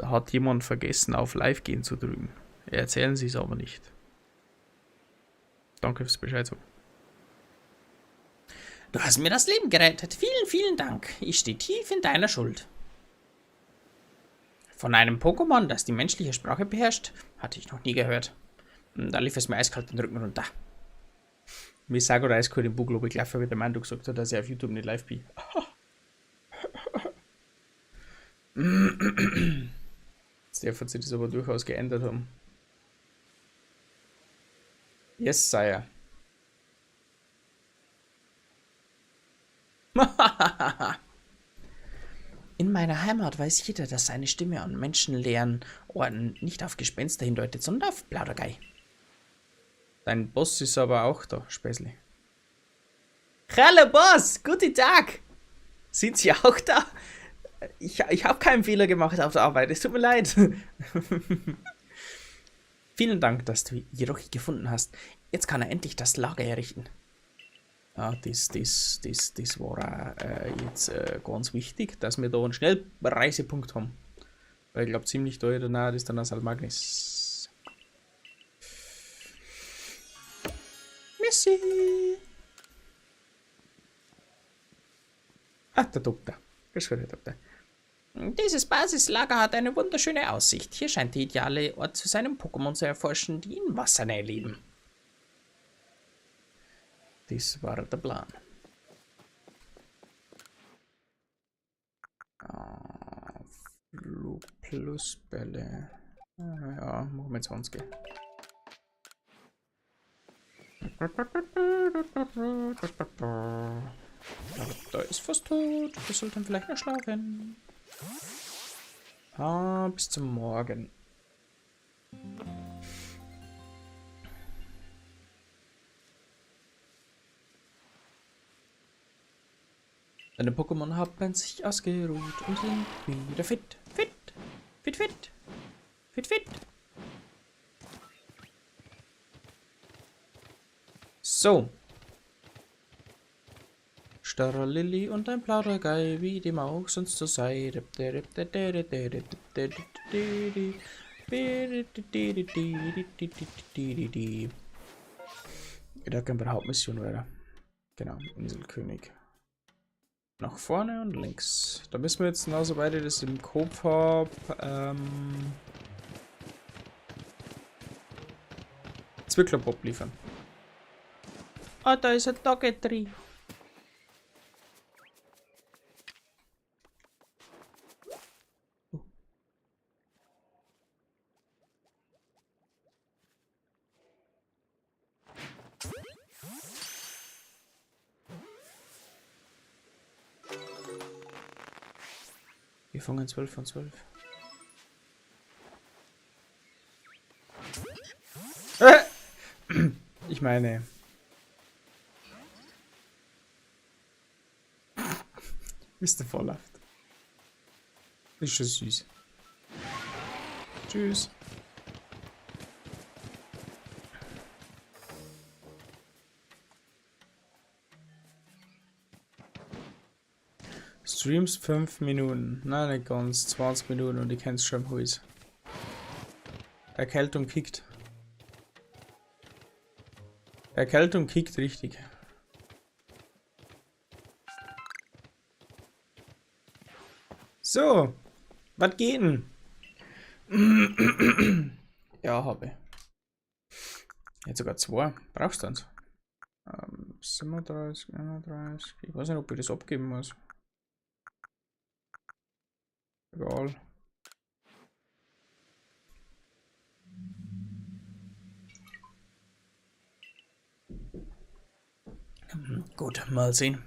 Da hat jemand vergessen, auf Live gehen zu drücken. Erzählen Sie es aber nicht. Danke fürs Bescheid sagen. Du hast mir das Leben gerettet. Vielen, vielen Dank. Ich stehe tief in deiner Schuld. Von einem Pokémon, das die menschliche Sprache beherrscht, hatte ich noch nie gehört. Da lief es mir eiskalt den Rücken runter. Wie sag oder eiskalt im Bug, glaube ich, gleich wie der Mann gesagt hat, dass er auf YouTube nicht live bin. Jetzt darf sich das aber durchaus geändert haben. Yes, Sire. In meiner Heimat weiß jeder, dass seine Stimme an menschenleeren Orten nicht auf Gespenster hindeutet, sondern auf Plaudergei. Dein Boss ist aber auch da, Späßli. Hallo Boss, guten Tag. Sind Sie auch da? Ich habe keinen Fehler gemacht auf der Arbeit, es tut mir leid. Vielen Dank, dass du Jirochi gefunden hast. Jetzt kann er endlich das Lager errichten. Ja, das war jetzt ganz wichtig, dass wir da einen Schnellreisepunkt haben. Weil ich glaube, ziemlich da danach ist dann das Almagnis. Messi. Ah, der Doktor. Grüß Gott, Herr Doktor. Dieses Basislager hat eine wunderschöne Aussicht. Hier scheint der ideale Ort zu seinem Pokémon zu erforschen, die in Wassernähe leben. Das war der Plan. Flugplusbälle. Ja, machen wir 20. Da ist fast tot. Wir sollten vielleicht noch schlafen. Bis zum Morgen. Deine Pokémon haben sich ausgeruht und sind wieder fit. Fit. Fit, fit. Fit, fit. So. Starrer Lilly und ein Plaudergei, wie dem auch sonst so sei. Da können wir die Hauptmission weiter. Genau, Inselkönig. Nach vorne und links. Da müssen wir jetzt noch, soweit ich das im Kopf habe, Zwicklerpop liefern. Ah, da ist ein Doggetri. Wir fangen 12 von 12. Ich meine. Mr. Vorlaft. Ist schon süß. Tschüss. Streams 5 Minuten. Nein, nicht ganz. 20 Minuten und ich kenn's schon im Haus. Erkältung kickt. Erkältung kickt richtig. So. Was geht denn? Ja, habe ich. Jetzt sogar 2. Brauchst du eins? 37, 31. Ich weiß nicht, ob ich das abgeben muss. Egal. Gut, mal sehen.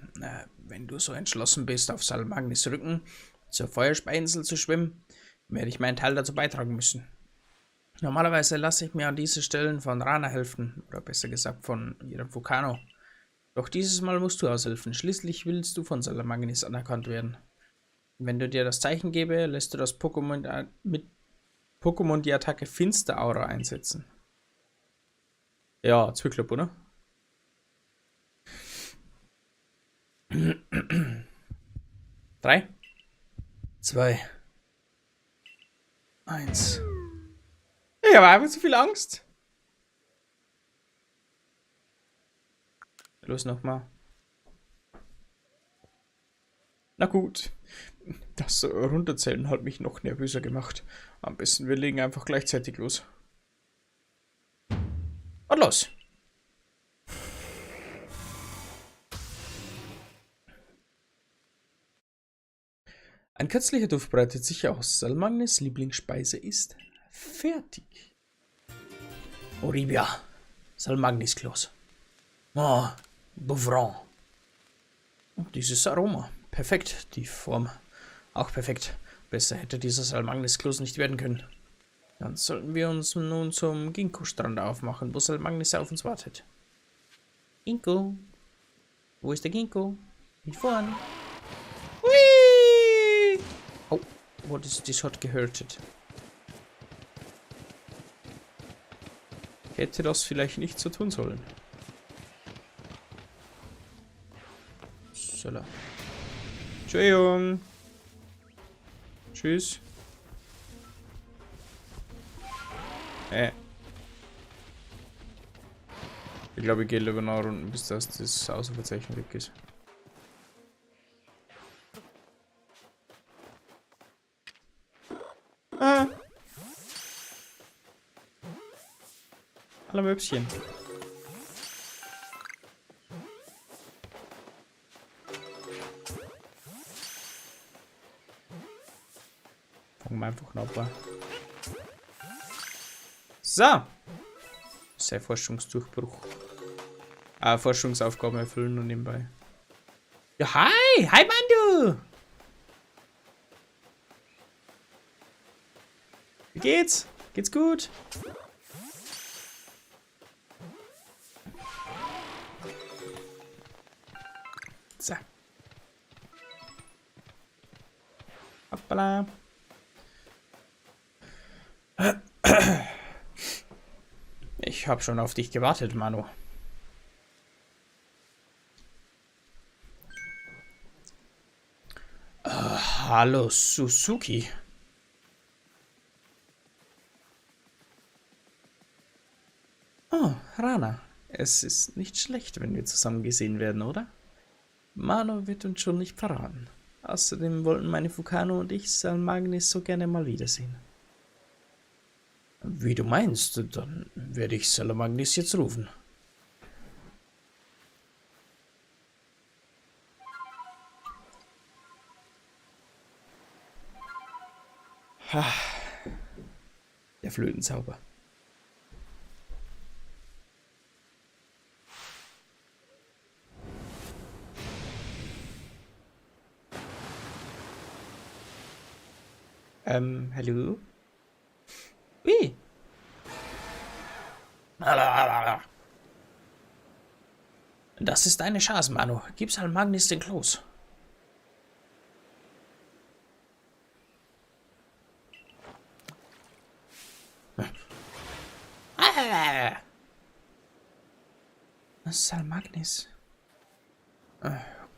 Wenn du so entschlossen bist, auf Salmagnis Rücken zur Feuerspeinsel zu schwimmen, werde ich meinen Teil dazu beitragen müssen. Normalerweise lasse ich mir an diesen Stellen von Rana helfen, oder besser gesagt von ihrem Vulcano. Doch dieses Mal musst du aushelfen, schließlich willst du von Salamagnis anerkannt werden. Wenn du dir das Zeichen gebe, lässt du das Pokémon mit Pokémon die Attacke Finsteraura einsetzen. Ja, Zwicklopp, oder? 3, 2, 1. Ich habe einfach zu viel Angst. Los nochmal. Na gut. Das Runterzählen hat mich noch nervöser gemacht. Am besten wir legen einfach gleichzeitig los. Und los. Ein köstlicher Duft breitet sich aus. Salmagnes Lieblingsspeise ist fertig. Oribia. Salmagnis Kloß. Oh, Bouvron. Und dieses Aroma. Perfekt. Die Form. Auch perfekt. Besser hätte dieser Salmagnis Kloß nicht werden können. Dann sollten wir uns nun zum Ginkgo-Strand aufmachen, wo Salmagnis auf uns wartet. Ginkgo. Wo ist der Ginkgo? Nicht vorne. Hui! Oh, what is this hat gehörtet? Hätte das vielleicht nicht so tun sollen. Soll er. Entschuldigung. Tschüss. Ich glaube, ich gehe lieber nach unten, bis das Ausrufezeichen weg ist. Ah. Hallo Möpschen. Fangen wir einfach ab. So. Sei Forschungsdurchbruch. Forschungsaufgaben erfüllen und nebenbei. Ja, hi! Hi, Mandu! Wie geht's? Geht's gut? So. Hoppala. Ich habe schon auf dich gewartet, Manu. Hallo, Suzuki. Oh, Rana. Es ist nicht schlecht, wenn wir zusammen gesehen werden, oder? Manu wird uns schon nicht verraten. Außerdem wollten meine Fukano und ich Salmagnis so gerne mal wiedersehen. Wie du meinst, dann werde ich Salmagnis jetzt rufen. Der Flötenzauber. Hallo? Wie? Das ist deine Chance, Manu. Gib Salmagnis den Kloß. Salmagnis.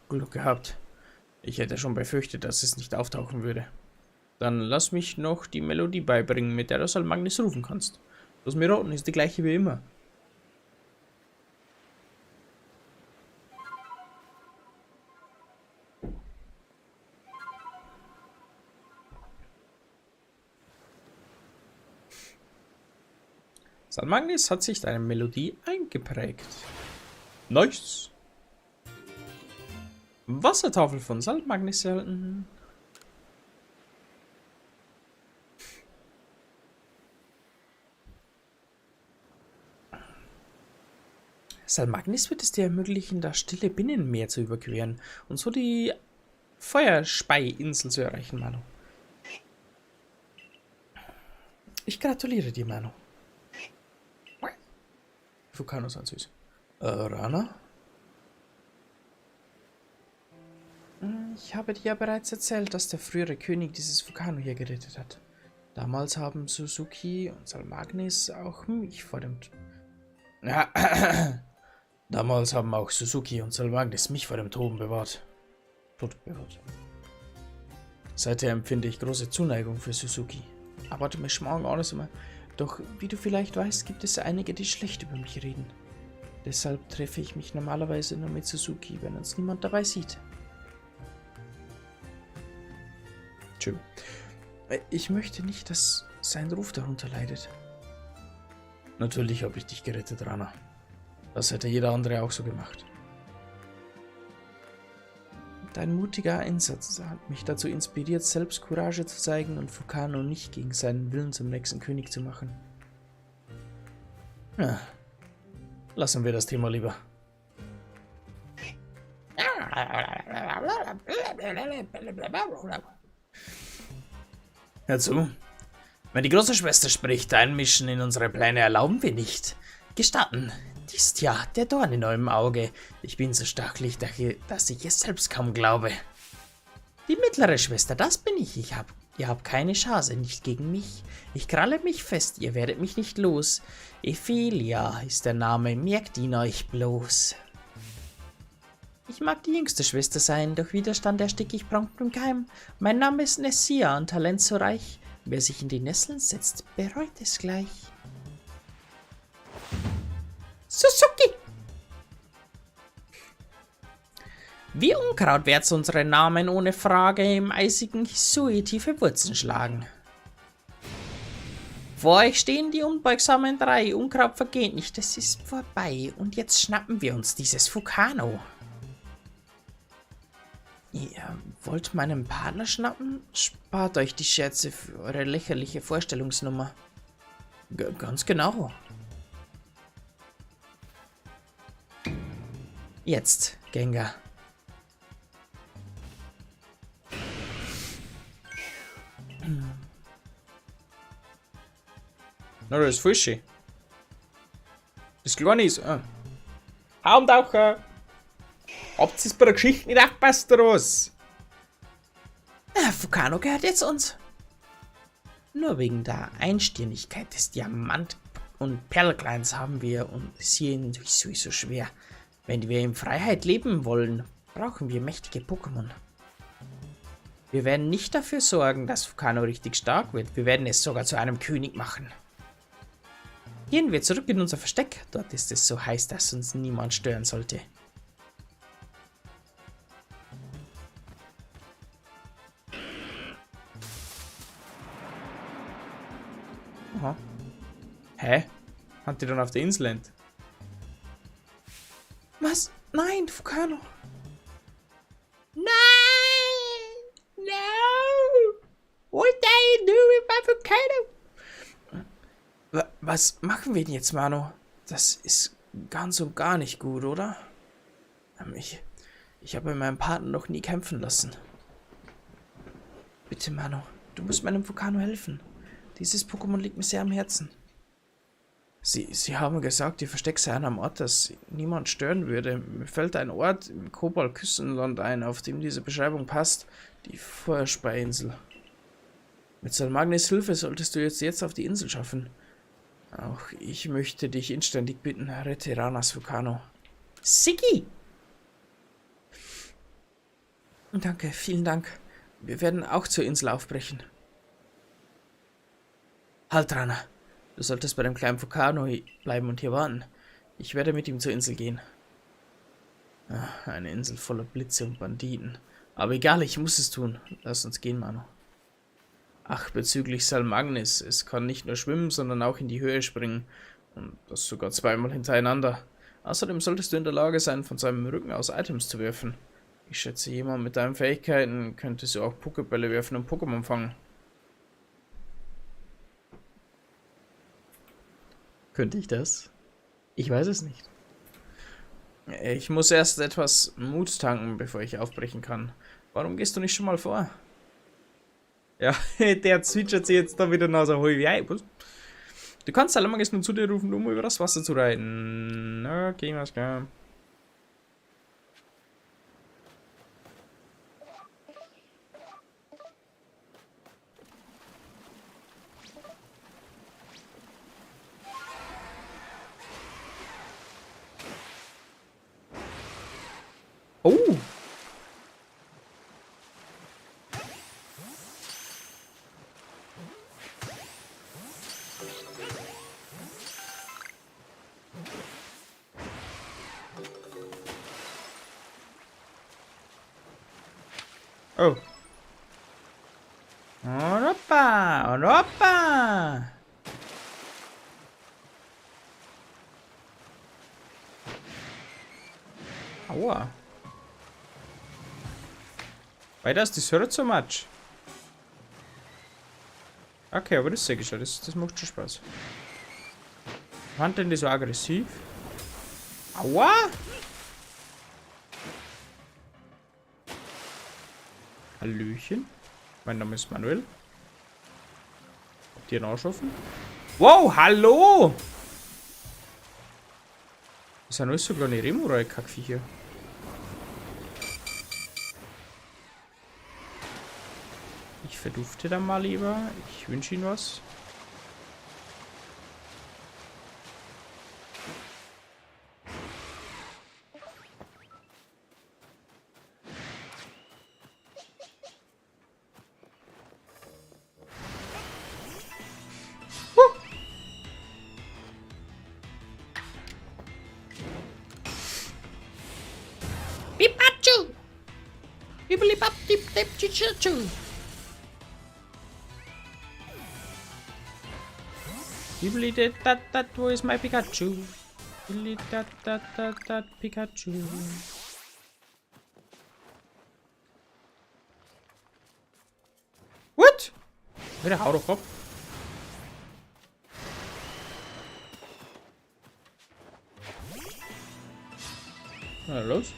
Glück gehabt. Ich hätte schon befürchtet, dass es nicht auftauchen würde. Dann lass mich noch die Melodie beibringen, mit der du Salmagnis rufen kannst. Das Miroten ist die gleiche wie immer. Salmagnis hat sich deine Melodie eingeprägt. Nice. Wassertafel von Salmagnis erhalten. Salmagnis wird es dir ermöglichen, das stille Binnenmeer zu überqueren und so die Feuerspeiinsel zu erreichen, Manu. Ich gratuliere dir, Manu. Fukano sind süß. Rana? Ich habe dir ja bereits erzählt, dass der frühere König dieses Fukano hier gerettet hat. Damals haben Suzuki und Salmagnis auch mich vor dem... Damals haben auch Suzuki und Salmagnis mich vor dem Tod bewahrt. Seither empfinde ich große Zuneigung für Suzuki. erwarte mir morgen alles immer. Doch wie du vielleicht weißt, gibt es einige, die schlecht über mich reden. Deshalb treffe ich mich normalerweise nur mit Suzuki, wenn uns niemand dabei sieht. Tschö. Ich möchte nicht, dass sein Ruf darunter leidet. Natürlich habe ich dich gerettet, Rana. Das hätte jeder andere auch so gemacht. Dein mutiger Einsatz hat mich dazu inspiriert, selbst Courage zu zeigen und Fukano nicht gegen seinen Willen zum nächsten König zu machen. Ja, lassen wir das Thema lieber. Hör zu. Wenn die große Schwester spricht, einmischen in unsere Pläne erlauben wir nicht. Gestatten. Dies ist ja der Dorn in eurem Auge. Ich bin so stachelig, dass ich es selbst kaum glaube. Die mittlere Schwester, das bin ich. Ihr habt keine Chance, nicht gegen mich. Ich kralle mich fest, ihr werdet mich nicht los. Ephelia ist der Name, merkt ihn euch bloß. Ich mag die jüngste Schwester sein, doch Widerstand ersticke ich prompt im Keim. Mein Name ist Nessia, an Talent so reich. Wer sich in die Nesseln setzt, bereut es gleich. Suzuki! Wie Unkraut wird's unsere Namen ohne Frage im eisigen Hisui tiefe Wurzeln schlagen. Vor euch stehen die unbeugsamen drei. Unkraut vergeht nicht, es ist vorbei. Und jetzt schnappen wir uns dieses Fukano. Ihr wollt meinen Partner schnappen? Spart euch die Scherze für eure lächerliche Vorstellungsnummer. Ganz genau. Jetzt, Gengar. Na, das ist Fischi. Das Kleine ist... Haumtaucher! Habt ihr es bei der Geschichte nicht aufgepasst, oder was? Fukano gehört jetzt uns. Nur wegen der Einstirnigkeit des Diamant- und Perlkleins haben wir uns hier in Hisui so schwer. Wenn wir in Freiheit leben wollen, brauchen wir mächtige Pokémon. Wir werden nicht dafür sorgen, dass Fukano richtig stark wird. Wir werden es sogar zu einem König machen. Gehen wir zurück in unser Versteck. Dort ist es so heiß, dass uns niemand stören sollte. Aha. Hä? Hat die dann auf der Insel end? Was? Nein, Fukano. Nein! No! What are you doing, my Fukano? Was machen wir denn jetzt, Mano? Das ist ganz und gar nicht gut, oder? Ich habe meinen Partner noch nie kämpfen lassen. Bitte, Mano, du musst meinem Fukano helfen. Dieses Pokémon liegt mir sehr am Herzen. Sie haben gesagt, ihr Versteck sei an einem Ort, das niemand stören würde. Mir fällt ein Ort im Kobalt-Küstenland ein, auf dem diese Beschreibung passt. Die Feuerspeiinsel. Mit Salmagnis Hilfe solltest du jetzt auf die Insel schaffen. Auch ich möchte dich inständig bitten, rette Ranas Fukano. Sigi! Danke, vielen Dank. Wir werden auch zur Insel aufbrechen. Halt, Rana. Du solltest bei dem kleinen Fukano bleiben und hier warten. Ich werde mit ihm zur Insel gehen. Eine Insel voller Blitze und Banditen. Aber egal, ich muss es tun. Lass uns gehen, Mano. Ach, bezüglich Salmagnis. Es kann nicht nur schwimmen, sondern auch in die Höhe springen. Und das sogar zweimal hintereinander. Außerdem solltest du in der Lage sein, von seinem Rücken aus Items zu werfen. Ich schätze, jemand mit deinen Fähigkeiten könnte so auch Pokébälle werfen und Pokémon fangen. Könnte ich das? Ich weiß es nicht. Ich muss erst etwas Mut tanken, bevor ich aufbrechen kann. Warum gehst du nicht schon mal vor? Ja, der zwitschert sich jetzt da wieder nach so wie was? Du kannst Salamagus nur zu dir rufen, um über das Wasser zu reiten. Okay, was klar. Oh! Oh. Und hoppa. Und hoppa. Aua. Weil das hört so much. Okay, aber das sehe ich schon. Das macht schon Spaß. Wann denn die so aggressiv? Aua! Hallöchen. Mein Name ist Manuel. Habt ihr einen Arsch offen? Wow, hallo! Das sind alles so kleine Remorai-Kackviecher. Ich verdufte dann mal lieber. Ich wünsche Ihnen was. Pikachu! Bibbidi-bap, dip, chichu. Bibbidi-dat, wo ist mein Pikachu? Bibbidi-dat, Pikachu. What? Wieder hau doch ab. Na los.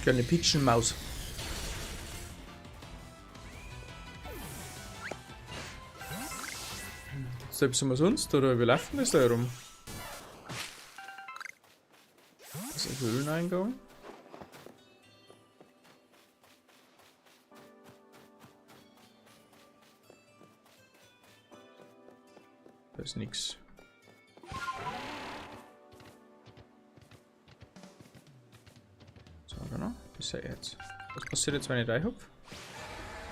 Kleine Pietschenmaus. Selbst umsonst oder wie laufen das da herum? Das ist ein Höhleneingang. Da ist nix. So, genau. Das ist ja jetzt. Was passiert jetzt, wenn ich da hüpfe?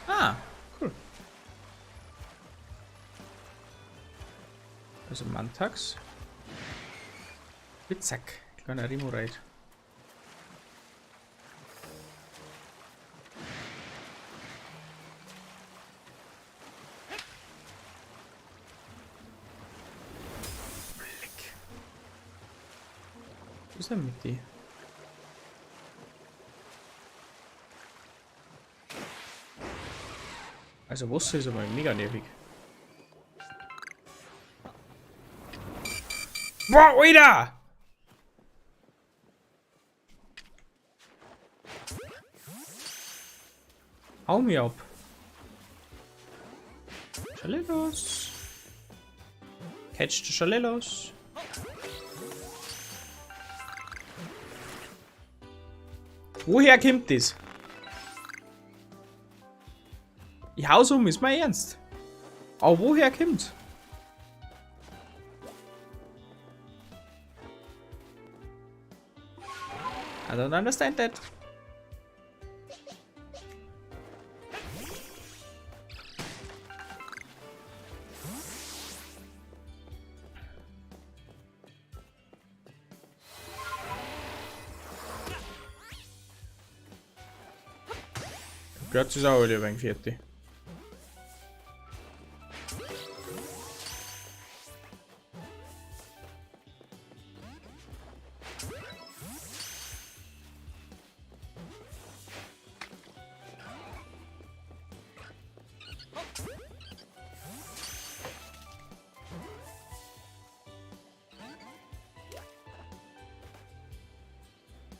Ah, cool. Also Mantax. Zack. Kleiner Remorai. Was ist denn mit die? Also Wasser ist aber mega nervig. Boah, Oida! Hau mir ab. Schalillos. Catch the Schalillos. Woher kommt das? Ich hau's um, ist mal ernst. Aber woher kommt? I don't understand that. Grazie auch lieber ein Viertel.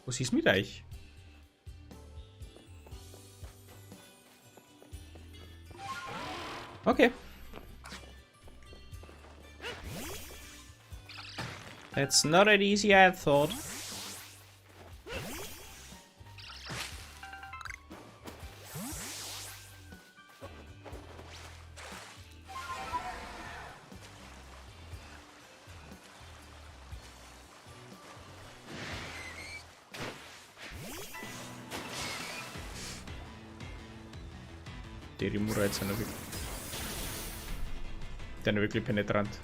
Was ist mit euch? Okay. That's not as easy as I thought. Die Remorai sind wirklich penetrant.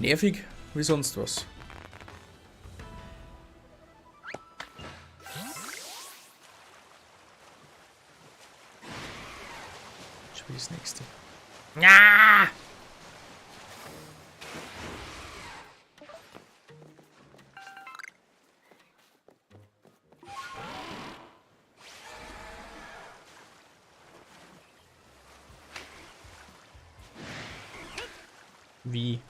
Nervig wie sonst was. Schon wieder das nächste. Ja! Wie?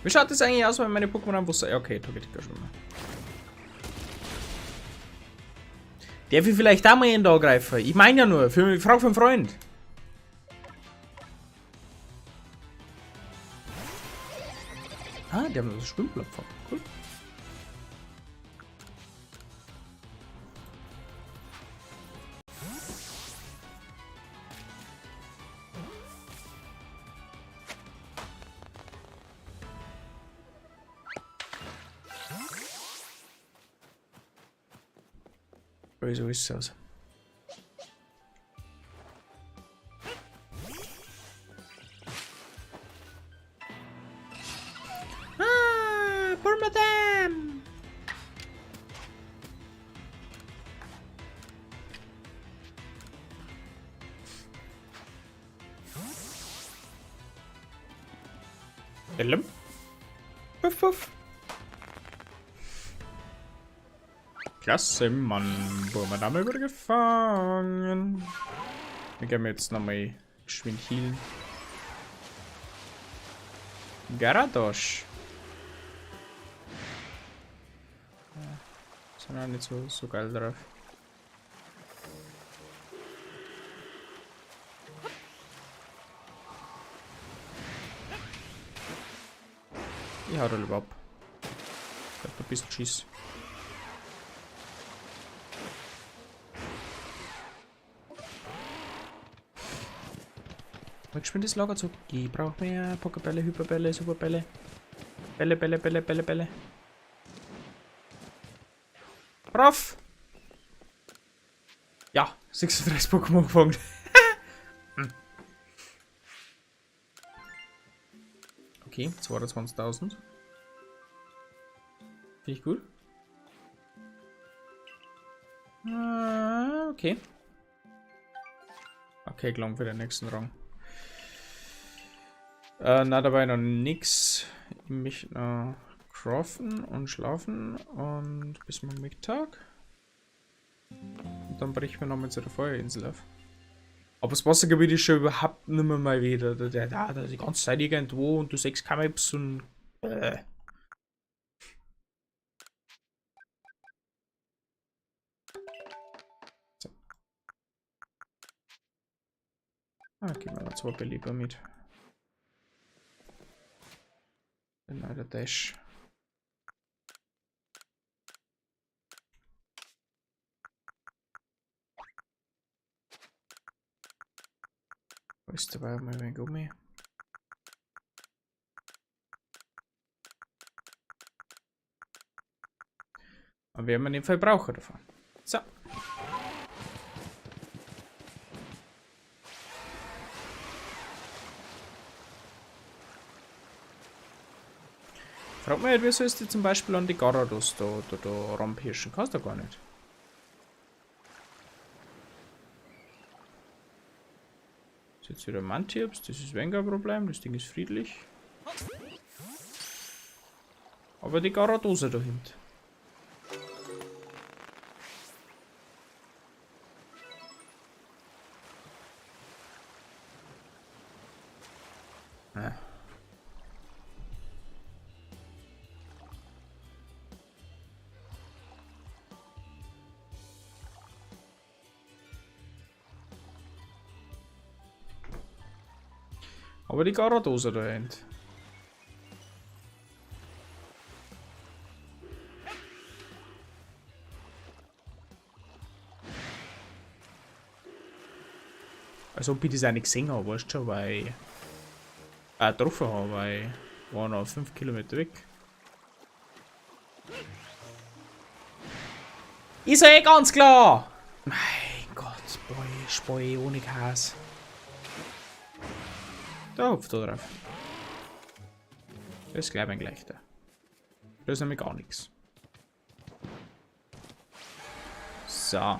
Wie schaut das eigentlich aus, wenn meine Pokémon am Wasser... Ja, okay, da geht schon mal. Darf ich vielleicht auch mal einen da angreifen? Ich meine ja nur, für Frau von Freund. Ah, die haben so eine Schwimmplattform. Cool. So ist es aus. Ah, poor madame. Hello? Puff, puff. Klasse, Mann. Burmadame wurde gefangen. Wir gehen jetzt nochmal geschwind healen. Garados. Sind auch nicht so geil drauf. Ich hau da lieber ab. Ich hab ein bisschen Schiss. Geschwindes Lagerzug. Ich brauche mehr Pokébälle, Hyperbälle, Superbälle. Bälle, Bälle, Bälle, Bälle, Bälle. Rauf! Ja, 36 Pokémon gefangen. Okay, 22.000. Finde ich gut. Okay. Okay, gelangt für den nächsten Rang. Na, dabei noch nix. Ich möchte noch craften und schlafen und bis zum Mittag. Und dann brechen wir nochmal zu der Feuerinsel auf. Aber das Wassergebiet ist schon überhaupt nicht mehr mal wieder. Da die ganze Zeit irgendwo und du siehst keine Maps und. So. Gib mir noch 2 Belieber mit. Genau, der Dash. Wo ist dabei mal ein Gummi? Aber wir haben den Verbraucher davon. So. Frag mich, wieso ist du zum Beispiel an die Garados da rampirschen? Kannst du gar nicht. Das ist jetzt wieder Mantierps, das ist weniger ein Problem, das Ding ist friedlich. Aber die Garadose dahinter. Ja. Aber die Garadose da hinten. Also ob ich das auch nicht gesehen habe, weißt du schon, weil getroffen habe, weil War noch 5 Kilometer weg. Ist ja eh ganz klar! Mein Gott, Boy ohne Gas. Da hupft er drauf. Das ist gleich mein Gleichter. Das ist nämlich gar nichts. So.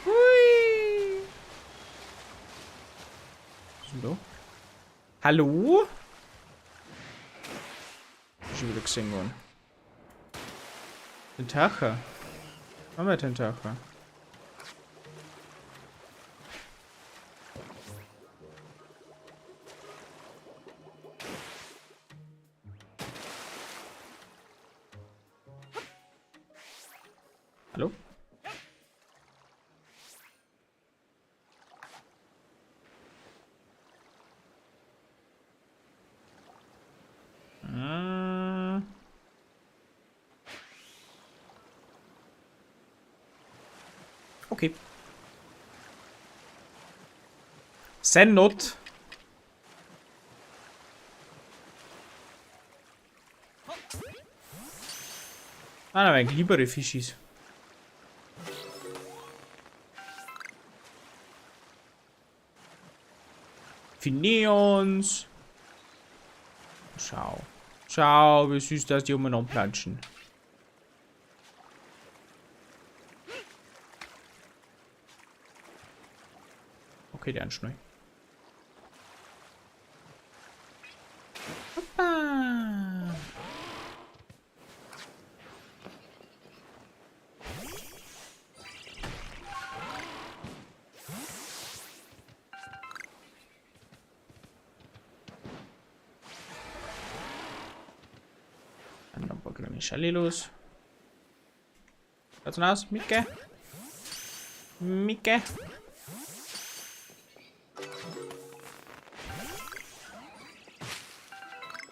Hui. Was ist denn da? Hallo? Schon wieder gesehen worden. Tentacher. Haben wir Tentacher? Hallo? Okay. Send not. Ah, nein, liebere Fischis. Fineons. Schau. Schau, wie süß das die umeinander planschen. Okay, der Anschnei. Hoppa. Dann noch ein paar kleine Schallilos. Schaut's denn aus? Micke? Micke?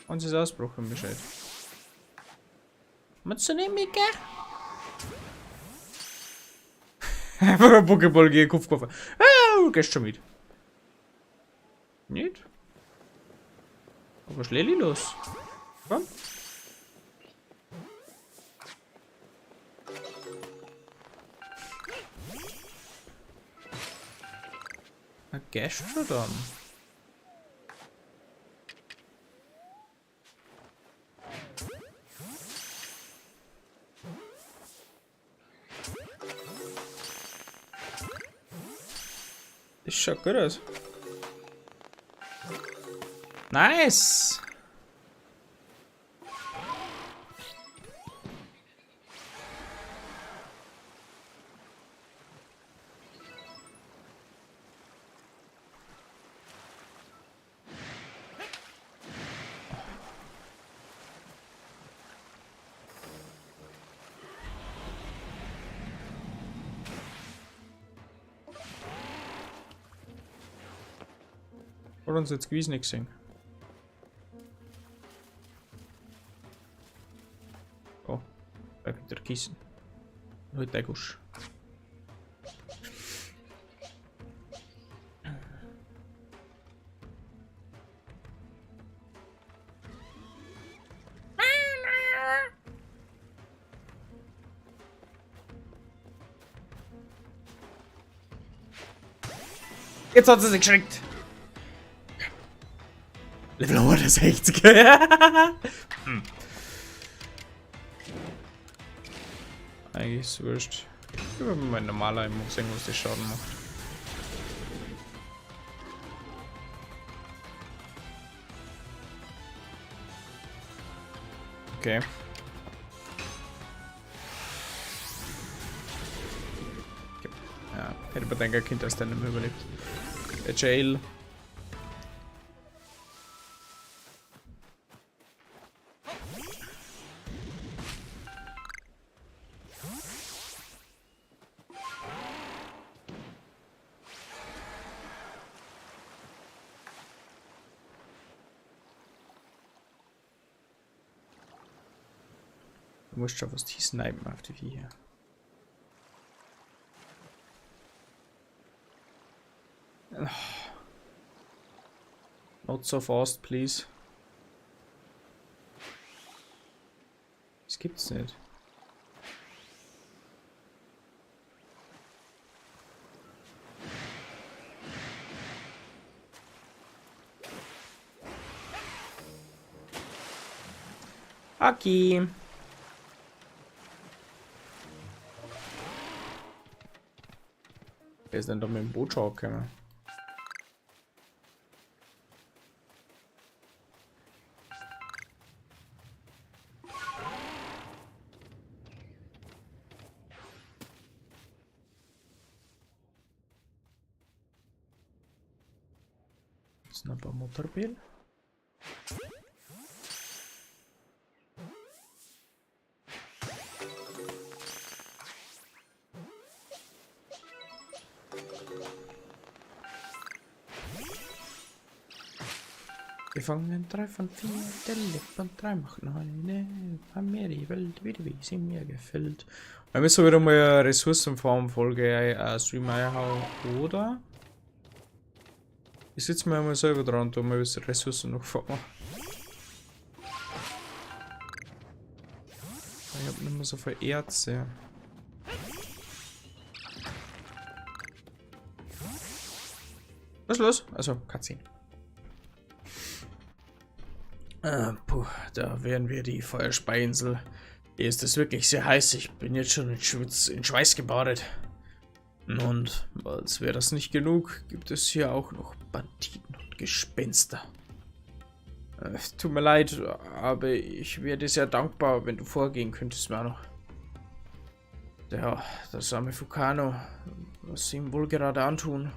Uns ist Ausbruch im Bescheid. Willst du nicht, Micke? Einfach ein Pokéball gegen den Kopf geworfen. Ah, gehst schon mit. Nicht? Aber was ist Leli los? Komm. Na, gehst du dann? Das schaut gut aus. Nice! Hat uns jetzt gewiss nicht gesehen. Oh, da gibt der Kissen. Heute der Gusch. Jetzt hat sie sich geschreckt. Level 160. Hm. Eigentlich ist es wurscht. Ich habe mein normaler, ich muss sehen, was der Schaden macht. Okay. Ja, hätte man denken können, dass der nicht mehr überlebt. Der Jail. Du musst schon was die snipen auf die Viecher. Not so fast, please. Das gibt's nicht. Okay. Wer ist denn da mit dem Boot schauen können? Snabba motorbil. Wir fangen 3 von 4, der lebt und 3 machen eine. Haben mir die Welt wieder wie sie mir gefällt. Wir müssen wieder mal eine Ressourcenfarm-Folge Stream einhauen, oder? Ich sitze mir einmal selber dran, da mal die Ressourcen noch farmen. Ich habe nicht mehr so viel Erze. Was ist los? Also, Cutscene. Puh, da wären wir die Feuerspeiinsel. Hier ist es wirklich sehr heiß. Ich bin jetzt schon in Schweiß gebadet. Und als wäre das nicht genug, gibt es hier auch noch Banditen und Gespenster. Tut mir leid, aber ich wäre dir sehr dankbar, wenn du vorgehen könntest, Mano. Ja, das arme Fukano, was sie ihm wohl gerade antun.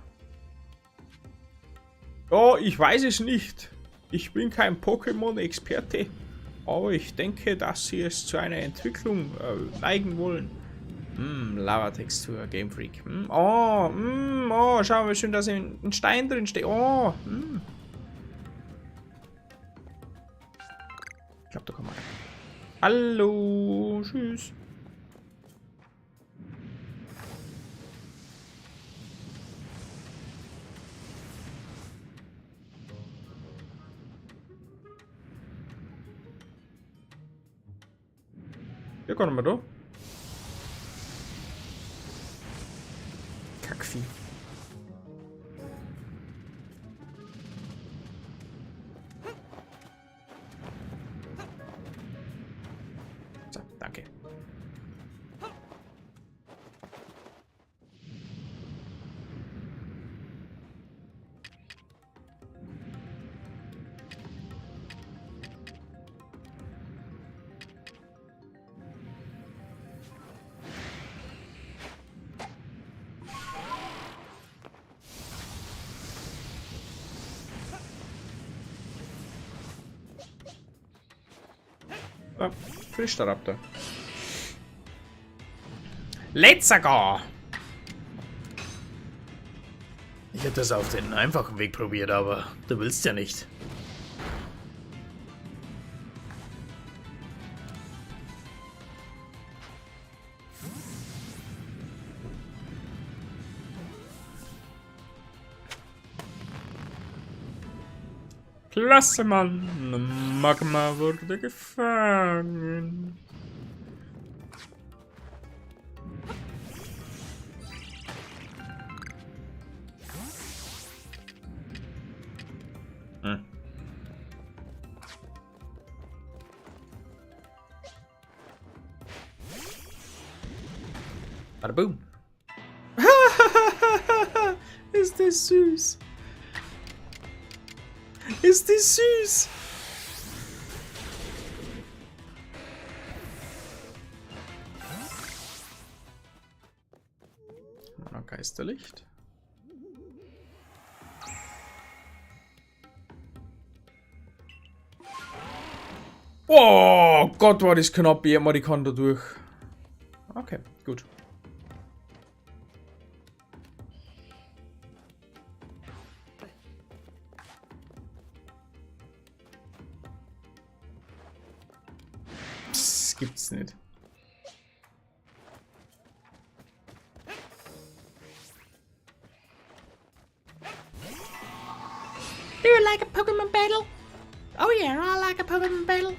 Oh, ich weiß es nicht. Ich bin kein Pokémon-Experte, aber ich denke, dass sie es zu einer Entwicklung neigen wollen. Lava-Textur, Game Freak. Oh, schau mal schön, dass ein Stein drin steht. Oh, Ich glaube, da kommen wir. Hallo, tschüss. Ja, kommen wir da. Kackvieh. So, danke. Ah, frischer Raptor. Let's go! Ich hätte es auf den einfachen Weg probiert, aber du willst ja nicht. Klasse, Mann! Magma wurde gefangen. Bada boom. Ist das süß? Ist das süß? Mana Geisterlicht. Oh Gott, war das knapp. Jemand, ich kann da durch. Okay, gut. Das gibt's nicht. Do you like a Pokemon battle? Oh yeah, I like a Pokemon battle.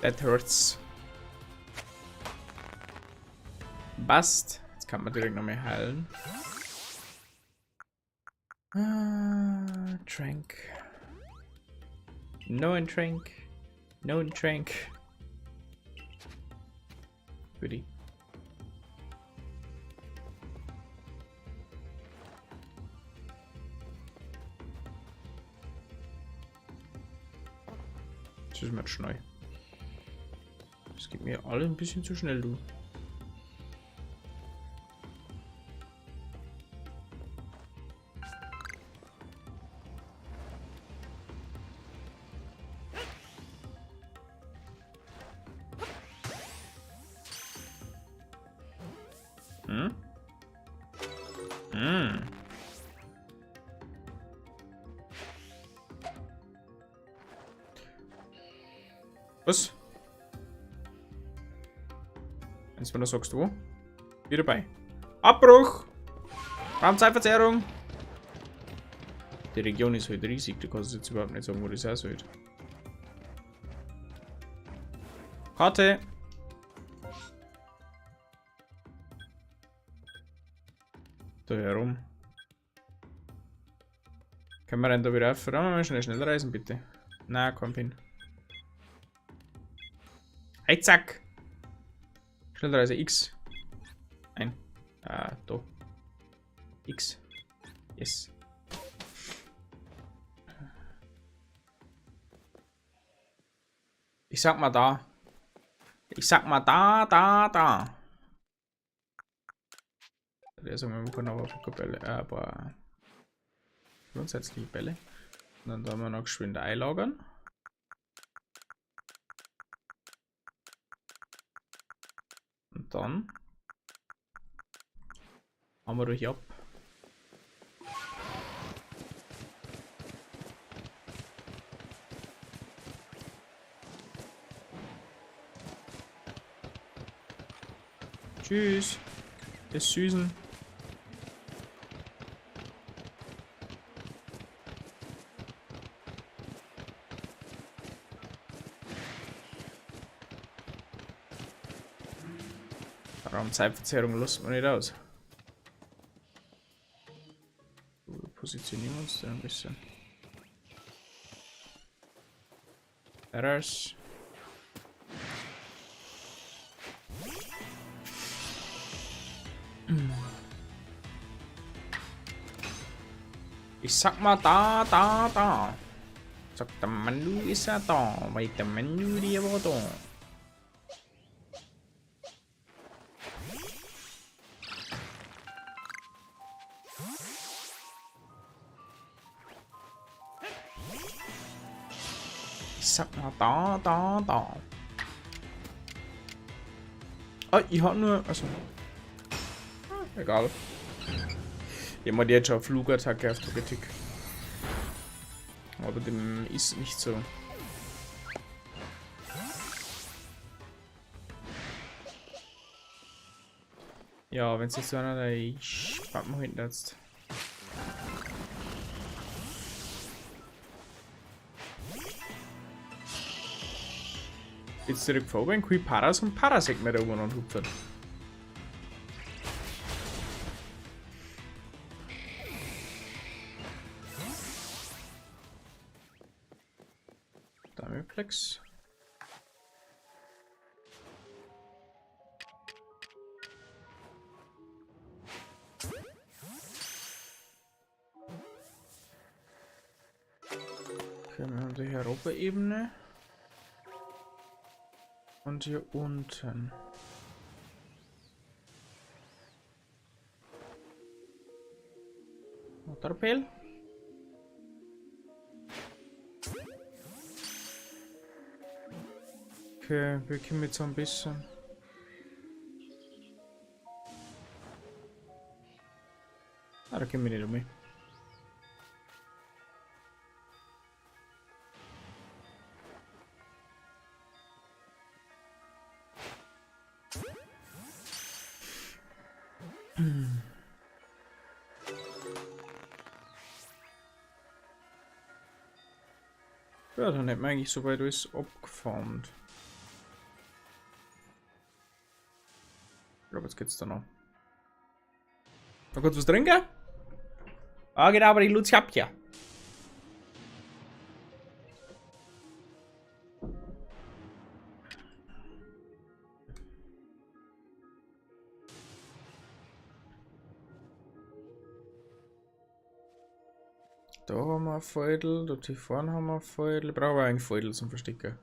That hurts. Bast. Jetzt kann man direkt noch mehr heilen. Trank. No ein Trank. No ein Trank. Für die. Das ist mir schnell. Das geht mir alle ein bisschen zu schnell, du. Hm? Hm. Was? Wenn du sagst, wo? Wieder bei. Abbruch! Raumzeitverzerrung! Die Region ist halt riesig, du kannst jetzt überhaupt nicht sagen, wo das sein soll. Karte! Da herum. Können wir denn da wieder auf? Mal schnell reisen, bitte. Na, komm hin. Hey, zack! Schnellreise X. Ein. Ah, da. X. Yes. Ich sag mal da. Ich sag mal da. Der sagen wir können aber Bälle, aber grundsätzlich Bälle. Und dann da wir noch geschwind einlagern. Und dann haben wir durch ab. Tschüss. Bis Süßen. Raumzeitverzerrung lässt man nicht aus. Wir positionieren uns da ein bisschen. Errors. Ich sag mal da. Sagt der Manu ist er da, weil der Manu die war da. Ich sag mal da. Ah, ich hab nur. Also. Egal. Jemand jetzt schon Flugattacke auf der Kritik. Aber dem ist nicht so. Ja, wenn es jetzt so einer, der ich spart mal hinten jetzt. Jetzt direkt vor, wenn Kui Paras und Parasek mehr da oben anhupfen. Damiplex. Okay, wir haben die Europa-Ebene. Und hier unten. Motorpel. Okay, wir kommen jetzt so ein bisschen. Ah, da können wir nicht um. Ja, dann hätten wir eigentlich soweit alles abgefarmt. glaube, jetzt geht's da noch. Noch kurz was trinken? Ah, genau, aber die Luzi habt ja. Da haben wir ein Feudel, dort hier vorne haben wir ein Feudel. Ich brauche eigentlich Feudel zum Verstecken.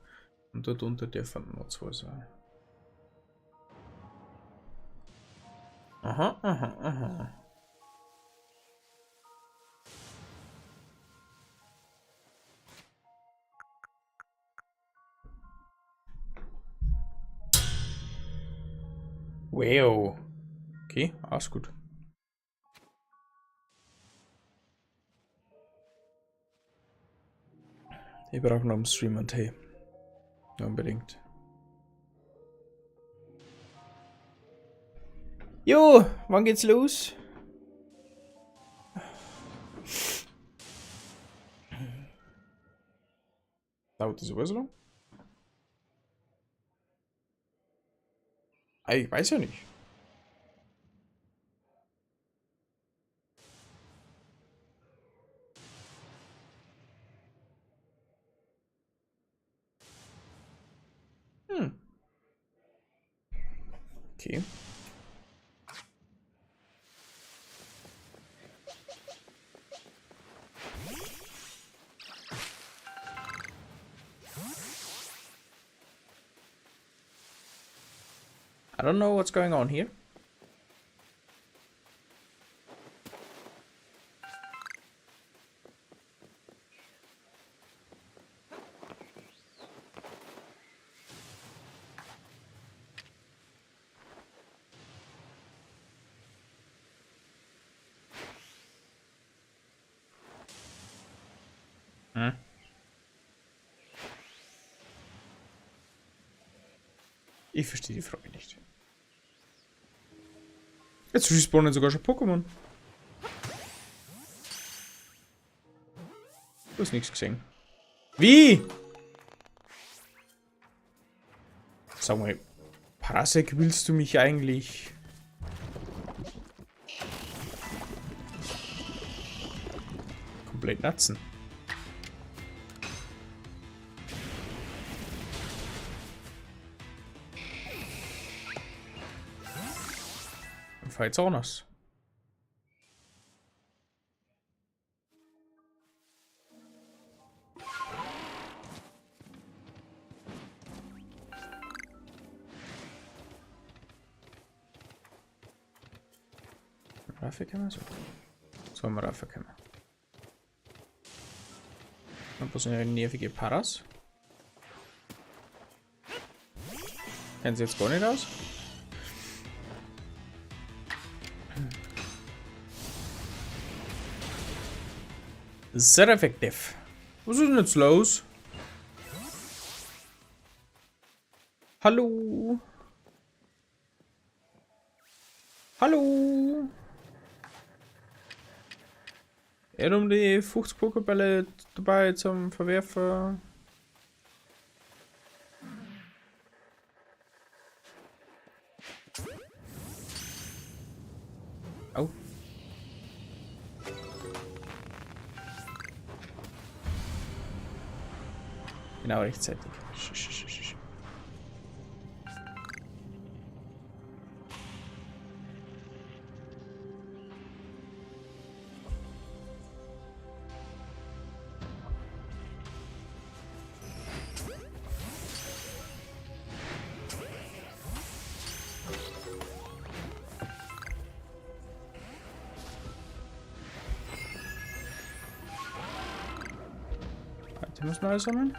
Und dort unter dürfen noch 2 sein. Aha, aha, aha. Wow. Okay, alles gut. Ich brauche noch einen Stream und Tee. Ja, unbedingt. Jo, wann geht's los? Dauert das sowieso noch? Ich weiß ja nicht. Okay. I don't know what's going on here. Hm. Ich verstehe die Frage nicht. Jetzt respawnen sogar schon Pokémon. Du hast nichts gesehen. Wie? Sag mal, Parasek, willst du mich eigentlich... komplett natzen? Jetzt auch noch. Raffe können wir so. So haben wir Raffe können wir. Dann passen ja nervige Paras. Kennen sie jetzt gar nicht aus? Sehr effektiv. Was ist denn jetzt los? Hallo? Hallo? Er um die 50 Pokébälle dabei zum Verwerfen. Oh. Genau rechtzeitig. Items neu sammeln.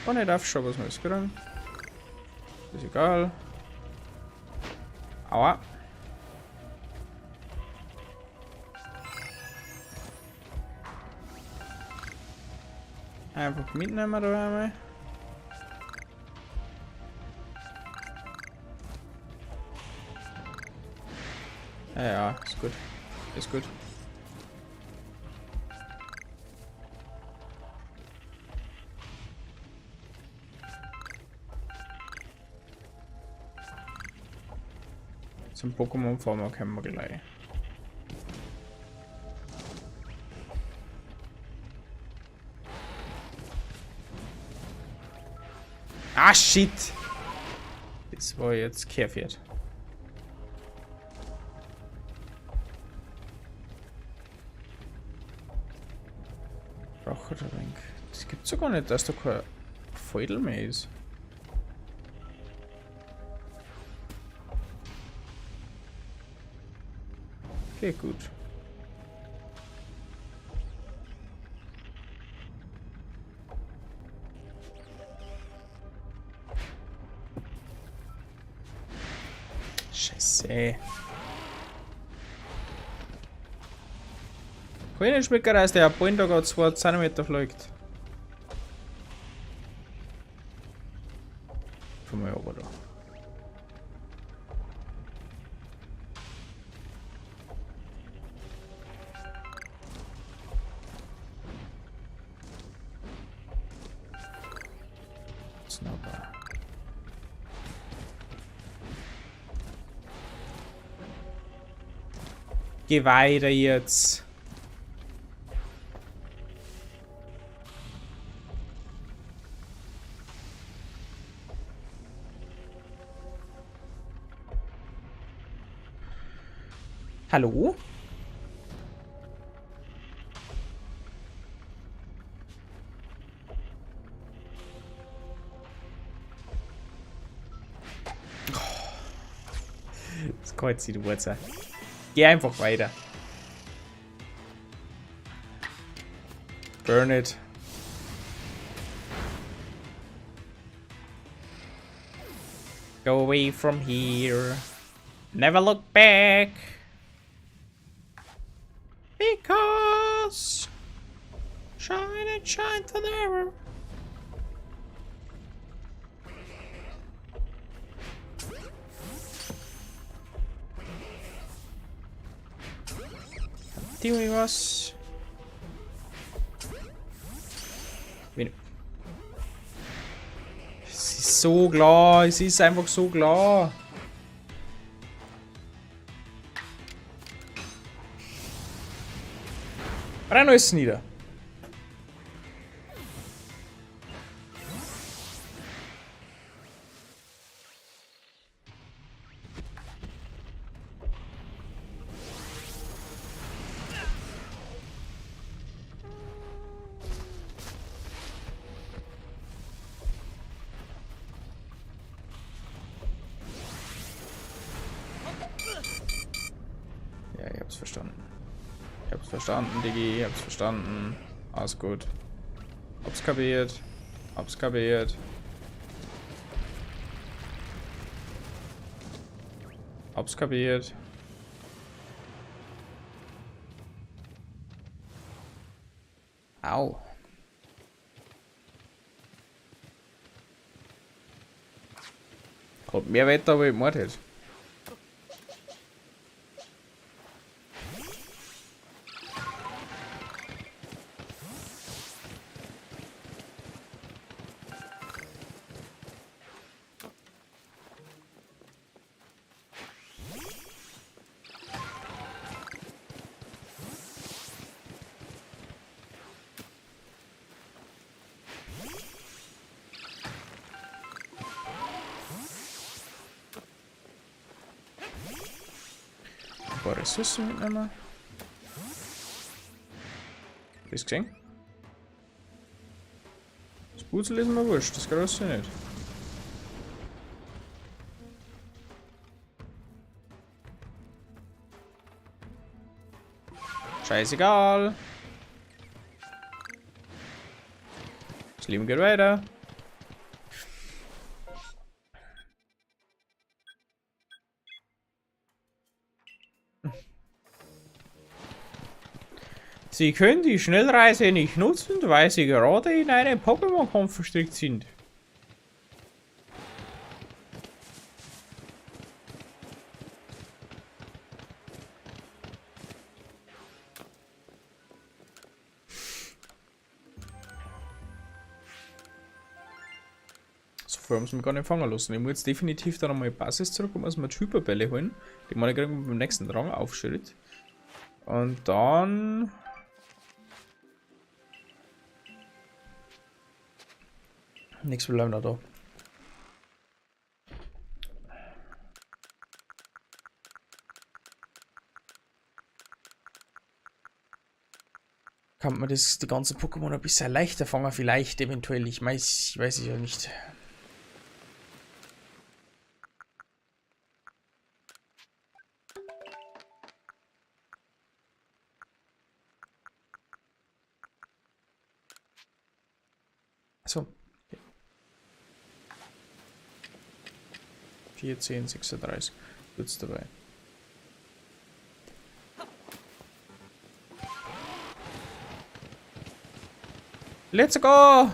Und er darf schon was Neues kriegen. Ist egal. Aua. Einfach mitnehmen da einmal. Ja, ja, ist gut. Ist gut. Zum Pokémon-Farmer können wir gleich. Ah, shit! Das war jetzt Kehrpferd. Rachetränk. Das gibt's ja gar nicht, dass da kein Feudel mehr ist. Okay, gut. Scheiße. Schmecker, dass der Ball da gerade 2 cm fliegt. Komm mal aber da. Snowball. Geh weiter jetzt. Hallo? Das kreuzt die Wurzel. Geh einfach weiter. Burn it. Go away from here. Never look back. Because shine and shine forever. Doing was. Es ist so klar, es ist einfach so klar. Brenn alles nieder. Ja, ich hab's verstanden. Ich hab's verstanden, Diggi. Ich hab's verstanden. Alles gut. Hab's kapiert. Hab's kapiert. Hab's kapiert. Au. Hat mehr Wetter, aber ich mordet. Ein paar Ressourcen mitnehmen. Hast du gesehen? Das Putzel ist mir wurscht, das große nicht. Scheißegal. Das Leben geht weiter. Sie können die Schnellreise nicht nutzen, weil Sie gerade in einen Pokémon-Kampf verstrickt sind. So Vorher haben sie mich gar nicht fangen lassen. Ich muss jetzt definitiv dann einmal Basis zurück und muss mir die Hyperbälle holen. Die man kriegen beim nächsten Rang aufschritt. Und dann. Nichts bleibt noch da. Kann man das, die ganzen Pokémon ein bisschen leichter fangen? Vielleicht, eventuell. Ich weiß es ja nicht. Achso. 4, 10, 36. Wird's dabei. Let's go!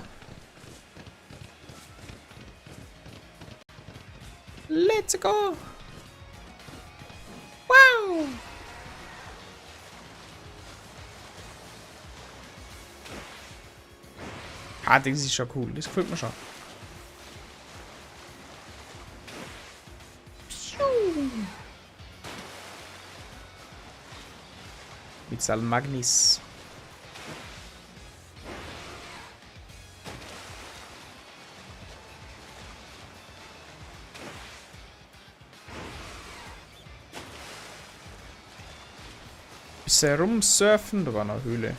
Let's go! Wow! Ah, das ist schon cool. Das gefällt mir schon. Mit Salmagnis. Bisschen rumsurfen, da war eine Höhle.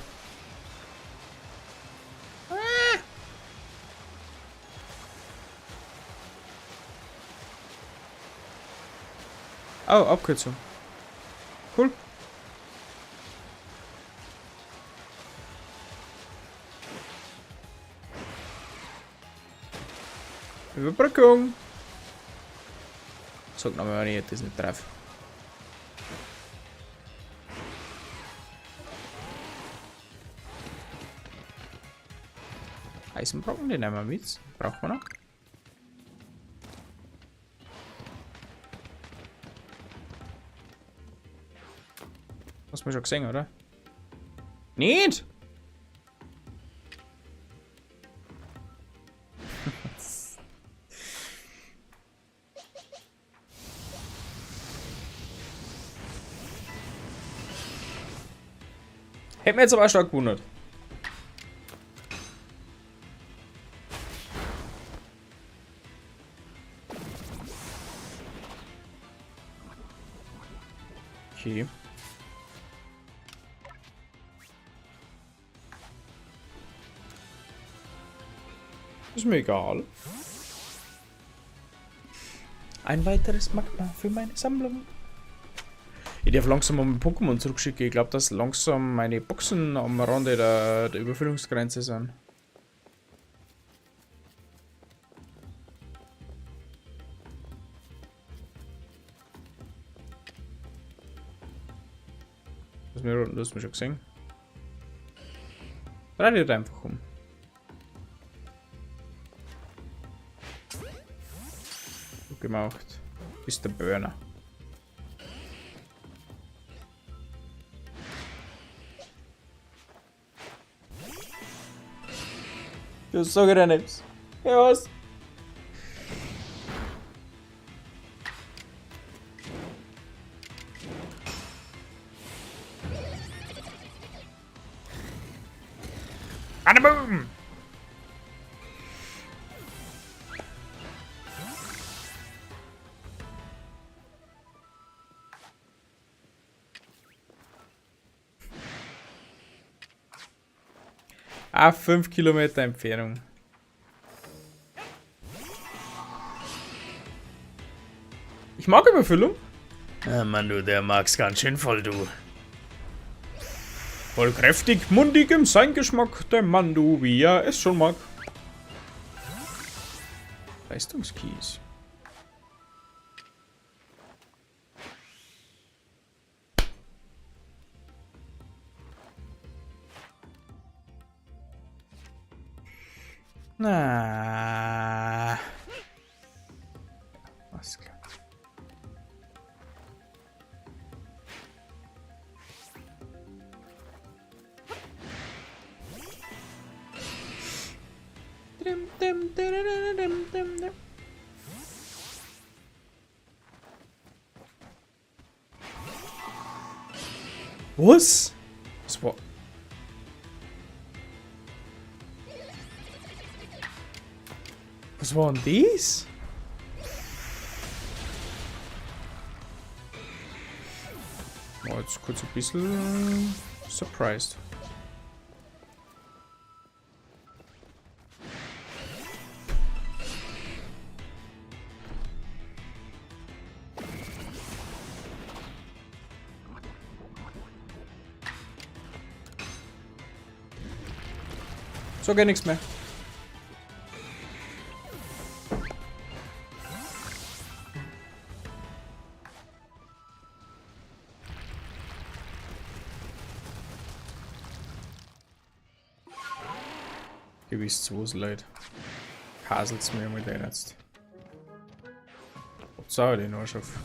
Oh, Abkürzung. Cool. Überbrückung. Sag nochmal, wenn ich das nicht treffe. Eisenbrocken, den nehmen wir mit. Braucht man noch. Hast du mich schon gesehen, oder? Nicht! Hätte mir jetzt aber stark gewundert. Okay. Ist mir egal. Ein weiteres Magma für meine Sammlung. Ich darf langsam mal Pokémon zurückschicken. Ich glaube, dass langsam meine Boxen am Rande der Überfüllungsgrenze sind. Du hast mich schon gesehen. Dreh dich einfach um. Gut gemacht. Bist der Burner. Du sag dir nichts. Ja, was? Boom! Ah, 5 Kilometer Entfernung. Ich mag Überfüllung. Ah, Mann, du, der mag's ganz schön voll, du. Voll kräftig, mundig im Seingeschmack, der Mann, du, wie er es schon mag. Leistungskeys. Na. Was klar. Was? Was war... Was war denn das? Oh, jetzt kurz ein bisschen surprised. So geht nichts mehr. Gewiss zu was leid. Haselt's mir mit denen jetzt. So, den Arsch auf.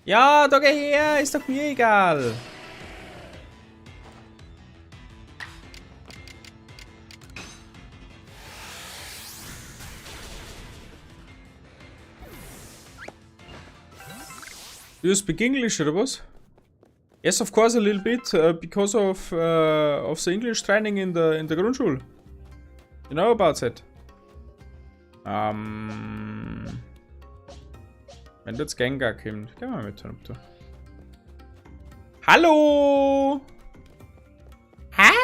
Ja, da geh her, ist doch mir egal. Do you speak English oder was? Yes, of course, a little bit, because of the English training in the Grundschule. You know about that? Wenn jetzt Gengar kommt, gehen wir mit runter. Hallo! Hallo!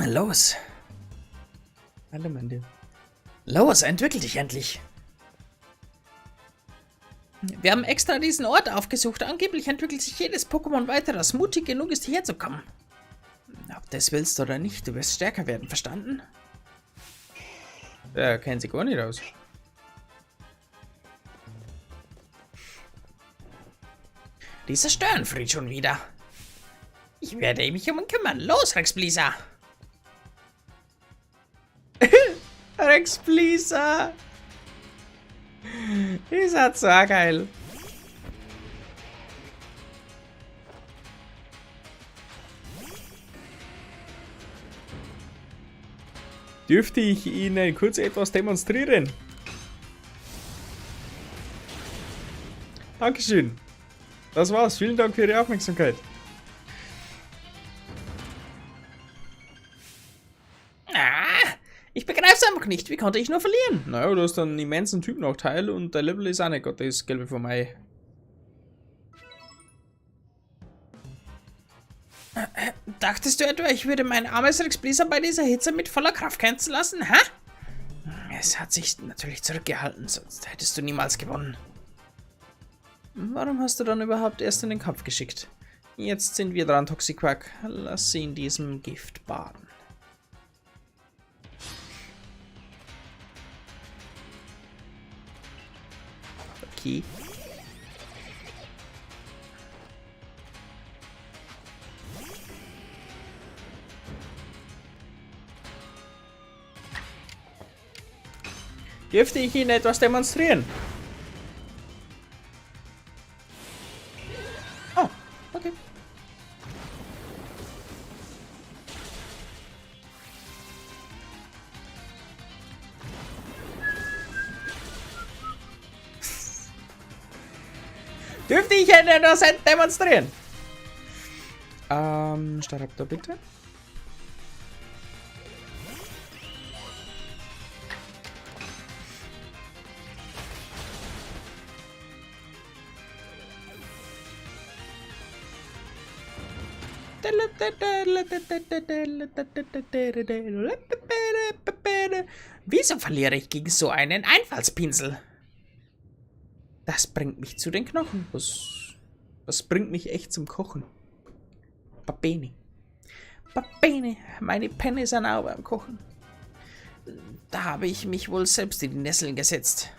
Los. Hallo, Mandy. Los, entwickel dich endlich. Wir haben extra diesen Ort aufgesucht. Angeblich entwickelt sich jedes Pokémon weiter, das mutig genug ist, hierher zu kommen. Ob das willst oder nicht, du wirst stärker werden, verstanden? Ja, kennen sie gar nicht aus. Dieser Störenfried schon wieder. Ich werde mich um ihn kümmern. Los, Rex Blizzard! Rex Blizzard! Ist halt so geil. Dürfte ich Ihnen kurz etwas demonstrieren? Dankeschön. Das war's. Vielen Dank für Ihre Aufmerksamkeit. Ich begreife es einfach nicht. Wie konnte ich nur verlieren? Naja, du hast einen immensen Typnachteil und der Level ist auch nicht gerade das Gelbe vom Ei. Dachtest du etwa, ich würde mein armes Rex Blizzard bei dieser Hitze mit voller Kraft kämpfen lassen, hä? Es hat sich natürlich zurückgehalten, sonst hättest du niemals gewonnen. Warum hast du dann überhaupt erst in den Kampf geschickt? Jetzt sind wir dran, Toxiquack. Lass sie in diesem Gift baden. Okay. Dürfte ich Ihnen etwas demonstrieren? Oh, okay. Dürfte ich Ihnen etwas demonstrieren? Staraptor bitte. Wieso verliere ich gegen so einen Einfallspinsel? Das bringt mich zu den Knochen. Das bringt mich echt zum Kochen. Babene. Babene, meine Penne sind auch beim Kochen. Da habe ich mich wohl selbst in die Nesseln gesetzt.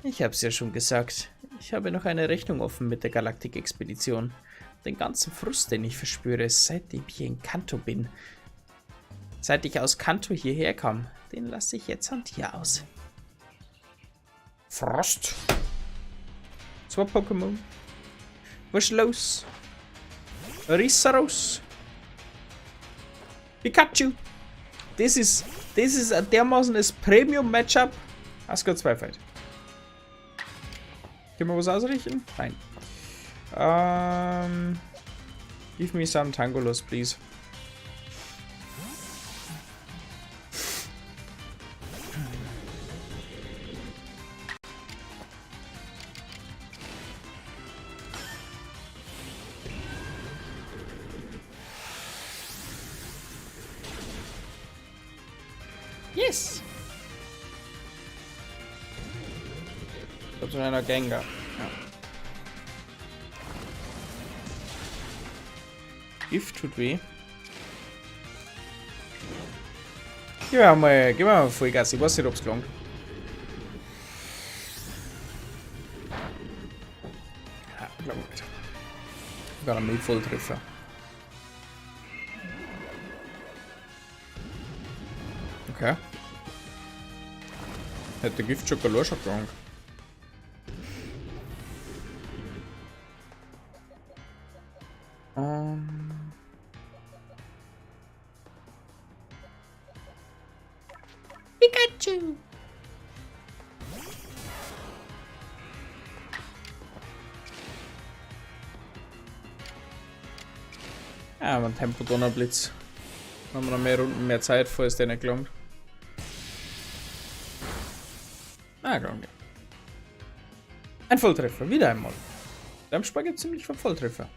Ich hab's ja schon gesagt. Ich habe noch eine Rechnung offen mit der Galaktik-Expedition. Den ganzen Frust, den ich verspüre, seitdem ich hier in Kanto bin. Seit ich aus Kanto hierher kam, den lasse ich jetzt an dir aus. Frost. 2 Pokémon. Was ist los? Rissaros. Pikachu! Das ist ein dermaßenes Premium-Matchup. Hast du 2 Fight. Können wir was ausrichten? Nein. Give me some Tangolos, please. Yes! So einer Gengar. Ja. Gift tut weh. Gib mir mal Vollgas. Ich weiß nicht, ob es gelangt. Ja, glaube nicht. Sogar einen Volltreffer. Okay. Hätte Giftschokolade schon gelangt. Pikachu. Ja, mein Tempo Donnerblitz. Dann haben wir noch mehr Runden, mehr Zeit, falls der nicht gelangt. Ah, gelangt. Ein Volltreffer, wieder einmal. Dampfspar gibt ziemlich viel Volltreffer.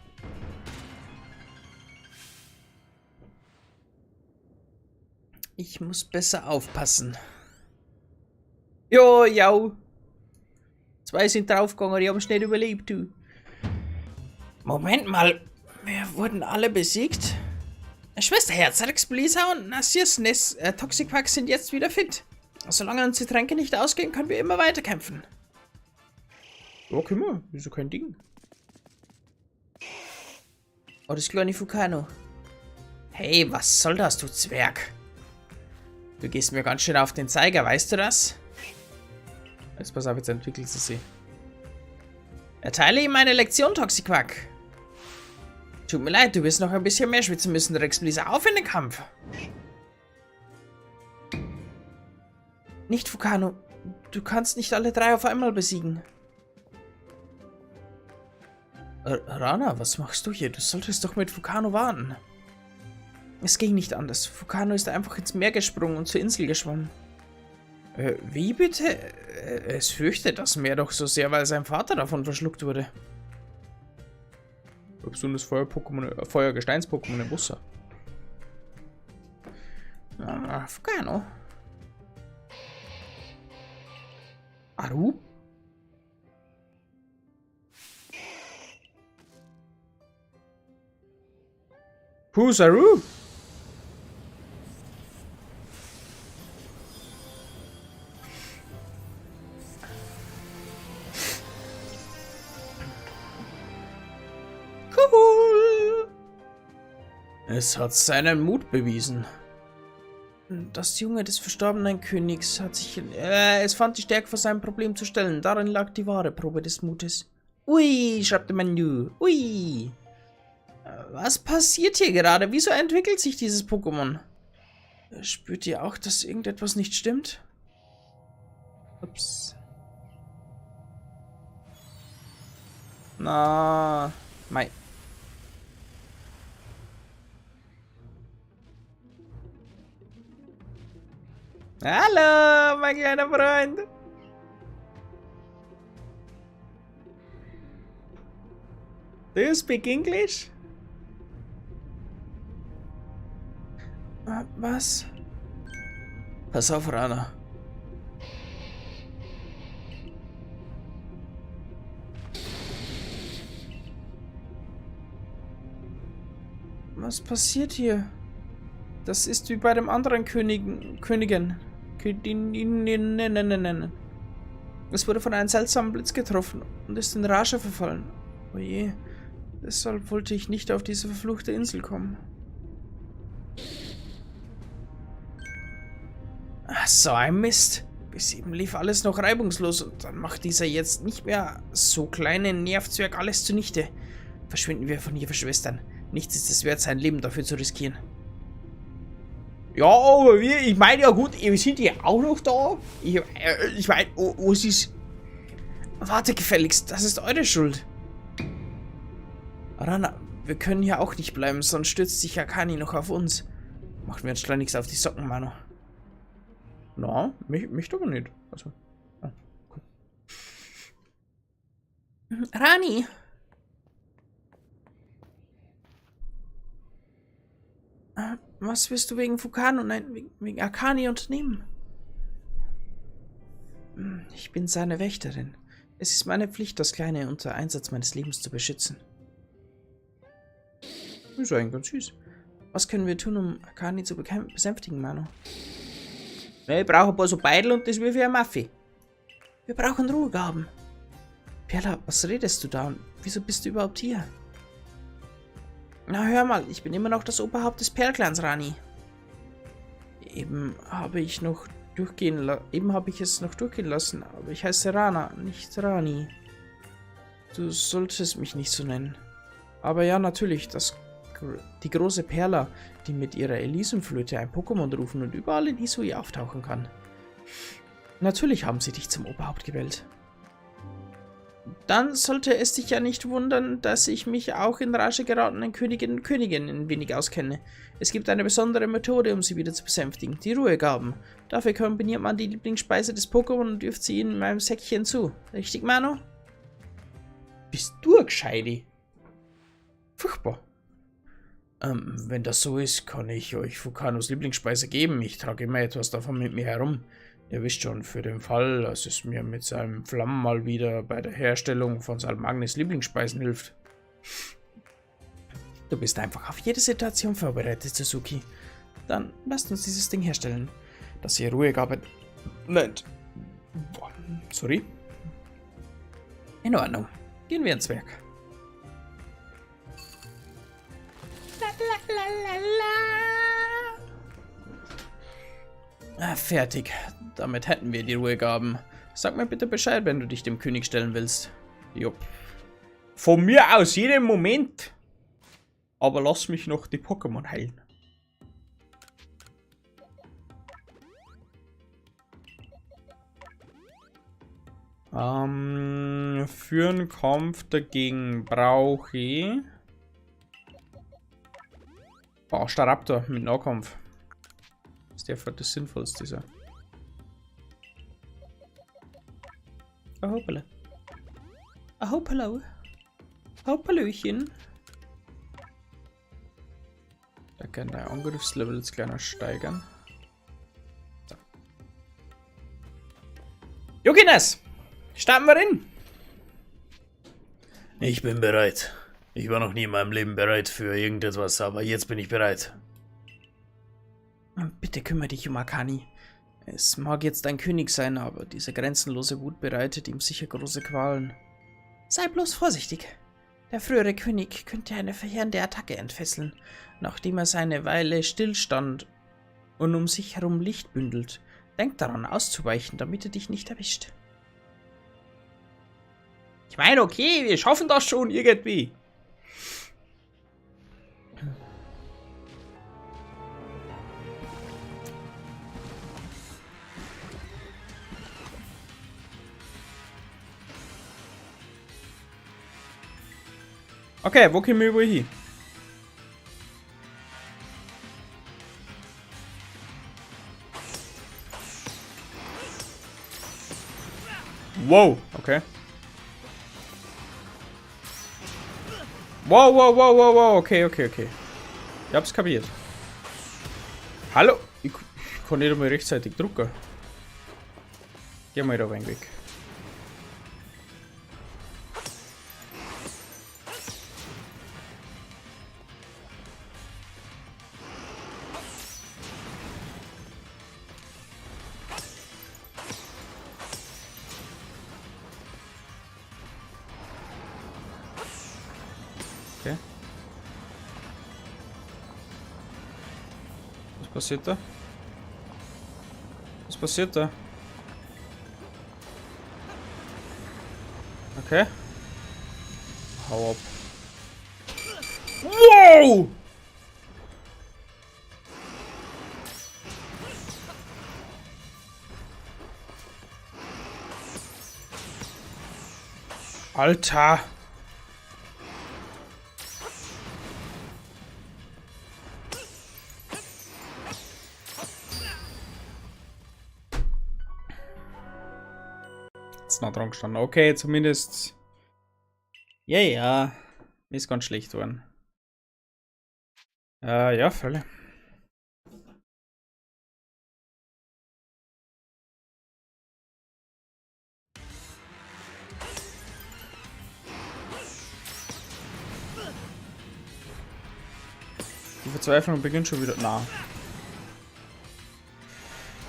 Ich muss besser aufpassen. Jo, ja. 2 sind draufgegangen, die haben es nicht überlebt, du. Moment mal. Wir wurden alle besiegt. Schwesterherz, Rex Blizzard und Nassius Ness Toxicquack sind jetzt wieder fit. Solange uns die Tränke nicht ausgehen, können wir immer weiter kämpfen. Ja, können wir. Wieso kein Ding? Oh, das kleine Vulcano. Hey, was soll das, du Zwerg? Du gehst mir ganz schön auf den Zeiger, weißt du das? Jetzt pass auf, jetzt entwickelt sie sich. Erteile ihm eine Lektion, Toxicquack. Tut mir leid, du wirst noch ein bisschen mehr schwitzen müssen, Rex Blizzard. Auf in den Kampf! Nicht, Vulcano. Du kannst nicht alle 3 auf einmal besiegen. Rana, was machst du hier? Du solltest doch mit Vulcano warten. Es ging nicht anders. Vulcano ist einfach ins Meer gesprungen und zur Insel geschwommen. Wie bitte? Es fürchtet das Meer doch so sehr, weil sein Vater davon verschluckt wurde. Besonders Feuer-Gesteins-Pokémon im Wasser. Vulcano. Aru? Who's Aru? Cool. Es hat seinen Mut bewiesen. Das Junge des verstorbenen Königs hat sich... es fand die Stärke vor seinem Problem zu stellen. Darin lag die wahre Probe des Mutes. Ui, schreibt der Manu. Ui. Was passiert hier gerade? Wieso entwickelt sich dieses Pokémon? Spürt ihr auch, dass irgendetwas nicht stimmt? Ups. Na, mei. Hallo, mein kleiner Freund. Do you speak English? Was? Pass auf, Rana. Was passiert hier? Das ist wie bei dem anderen Königin. Es wurde von einem seltsamen Blitz getroffen und ist in Rage verfallen. Oh je, deshalb wollte ich nicht auf diese verfluchte Insel kommen. Ach, so ein Mist. Bis eben lief alles noch reibungslos und dann macht dieser jetzt nicht mehr so kleine Nervzwerg alles zunichte. Verschwinden wir von hier, Schwestern. Nichts ist es wert, sein Leben dafür zu riskieren. Ja, aber ich meine ja gut, wir sind ja auch noch da. Ich meine, was ist... Warte gefälligst, das ist eure Schuld. Arana, wir können hier auch nicht bleiben, sonst stürzt sich Akani noch auf uns. Machen wir uns schleunigst auf die Socken, Mano. Na, mich doch nicht. Also, ja, cool. Rani! Was wirst du wegen Fukano, nein, wegen Akani unternehmen? Ich bin seine Wächterin. Es ist meine Pflicht, das Kleine unter Einsatz meines Lebens zu beschützen. Ist eigentlich ganz süß. Was können wir tun, um Akani zu besänftigen, Mano? Ich brauche ein paar so Beidel und das wie für ein Maffi. Wir brauchen Ruhegaben. Perla, was redest du da und wieso bist du überhaupt hier? Na hör mal, ich bin immer noch das Oberhaupt des Perlclans, Rani. Eben habe ich es noch durchgehen lassen, aber ich heiße Rana, nicht Rani. Du solltest mich nicht so nennen. Aber ja, natürlich, die große Perla, die mit ihrer Elysiumflöte ein Pokémon rufen und überall in Hisui auftauchen kann. Natürlich haben sie dich zum Oberhaupt gewählt. Dann sollte es dich ja nicht wundern, dass ich mich auch in Rage geratenen Königinnen und Königinnen ein wenig auskenne. Es gibt eine besondere Methode, um sie wieder zu besänftigen, die Ruhegaben. Dafür kombiniert man die Lieblingsspeise des Pokémon und wirft sie in meinem Säckchen zu. Richtig, Mano? Bist du gescheidi? Furchtbar. Wenn das so ist, kann ich euch Fukanos Lieblingsspeise geben. Ich trage immer etwas davon mit mir herum. Ihr wisst schon, für den Fall, dass es mir mit seinem Flammen mal wieder bei der Herstellung von Salmagnis Lieblingsspeisen hilft. Du bist einfach auf jede Situation vorbereitet, Suzuki. Dann lasst uns dieses Ding herstellen, das ihr Ruhegabe nennt. Sorry. In Ordnung. Gehen wir ins Werk. Fertig. Damit hätten wir die Ruhegaben. Sag mir bitte Bescheid, wenn du dich dem König stellen willst. Jupp. Von mir aus, jeden Moment. Aber lass mich noch die Pokémon heilen. Für einen Kampf dagegen brauche ich... Staraptor mit Nahkampf. Ist der für das Sinnvollste, dieser. Oh, hoppala. Oh, hoppala. Hoppalöchen. Da kann dein Angriffslevel jetzt kleiner steigern. So. Jokinas! Starten wir hin! Ich bin bereit. Ich war noch nie in meinem Leben bereit für irgendetwas, aber jetzt bin ich bereit. Bitte kümmere dich um Akani. Es mag jetzt ein König sein, aber diese grenzenlose Wut bereitet ihm sicher große Qualen. Sei bloß vorsichtig. Der frühere König könnte eine verheerende Attacke entfesseln, nachdem er seine Weile stillstand und um sich herum Licht bündelt. Denk daran, auszuweichen, damit er dich nicht erwischt. Ich meine, okay, wir schaffen das schon irgendwie. Okay, wo kommen wir wohl hin? Wow, okay. Wow, okay. Ich hab's kapiert. Hallo? Ich kann nicht einmal rechtzeitig drucken. Geh mal da weg. Okay. Was passiert da? Was passiert da? Okay. Hau ab. Wow! Alter! Ist noch dran gestanden. Okay, zumindest. Ja, ja. Ist ganz schlecht worden. Ja, völlig. Die Verzweiflung beginnt schon wieder. Na.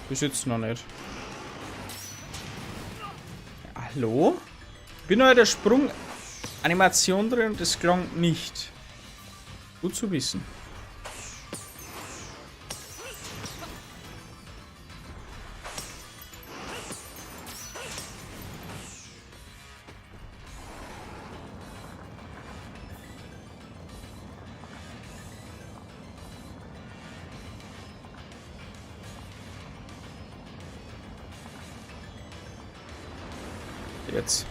Bis jetzt noch nicht. Ja, hallo? Bin noch in der Sprung-Animation drin und es klang nicht. Gut zu wissen. Jetzt.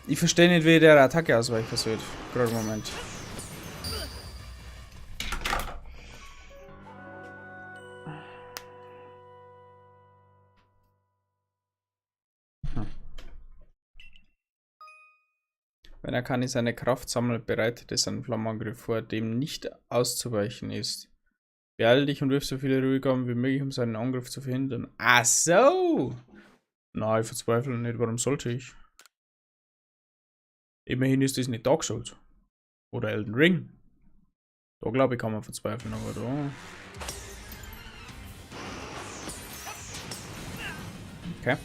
Ich verstehe nicht, wie der Attacke ausweichen soll. Gerade im Moment. Wenn er kann, seine Kraft sammelt, bereitet es einen Flammenangriff vor, dem nicht auszuweichen ist. Beeile dich und wirf so viele Ruhegaben wie möglich, um seinen Angriff zu verhindern. Ach so! Na, ich verzweifle nicht. Warum sollte ich? Immerhin ist das nicht Dark Souls. Oder Elden Ring. Da glaube ich, kann man verzweifeln, aber da. Okay.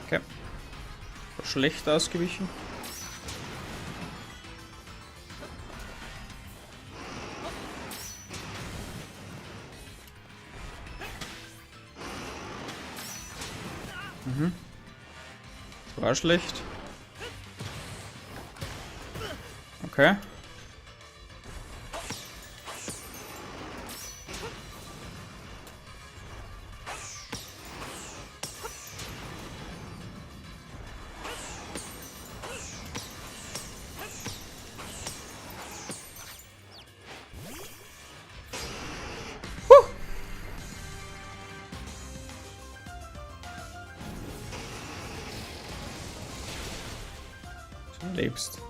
Okay. Schlecht ausgewichen. Das war schlecht. Okay. Lebst.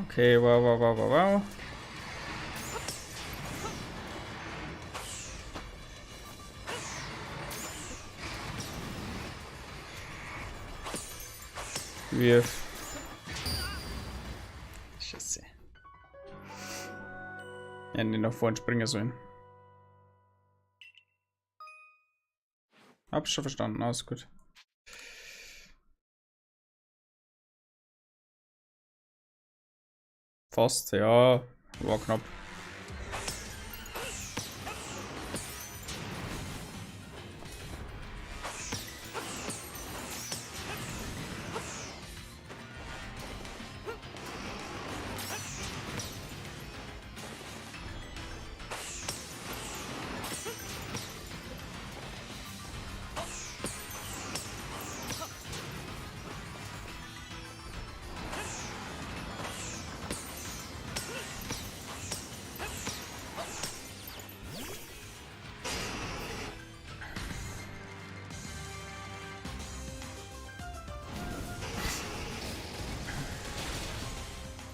Okay, wow. Wirf. Scheiße. Ja, den nach vorne springen sollen. Hab's schon verstanden, alles gut. Fast, ja, war knapp.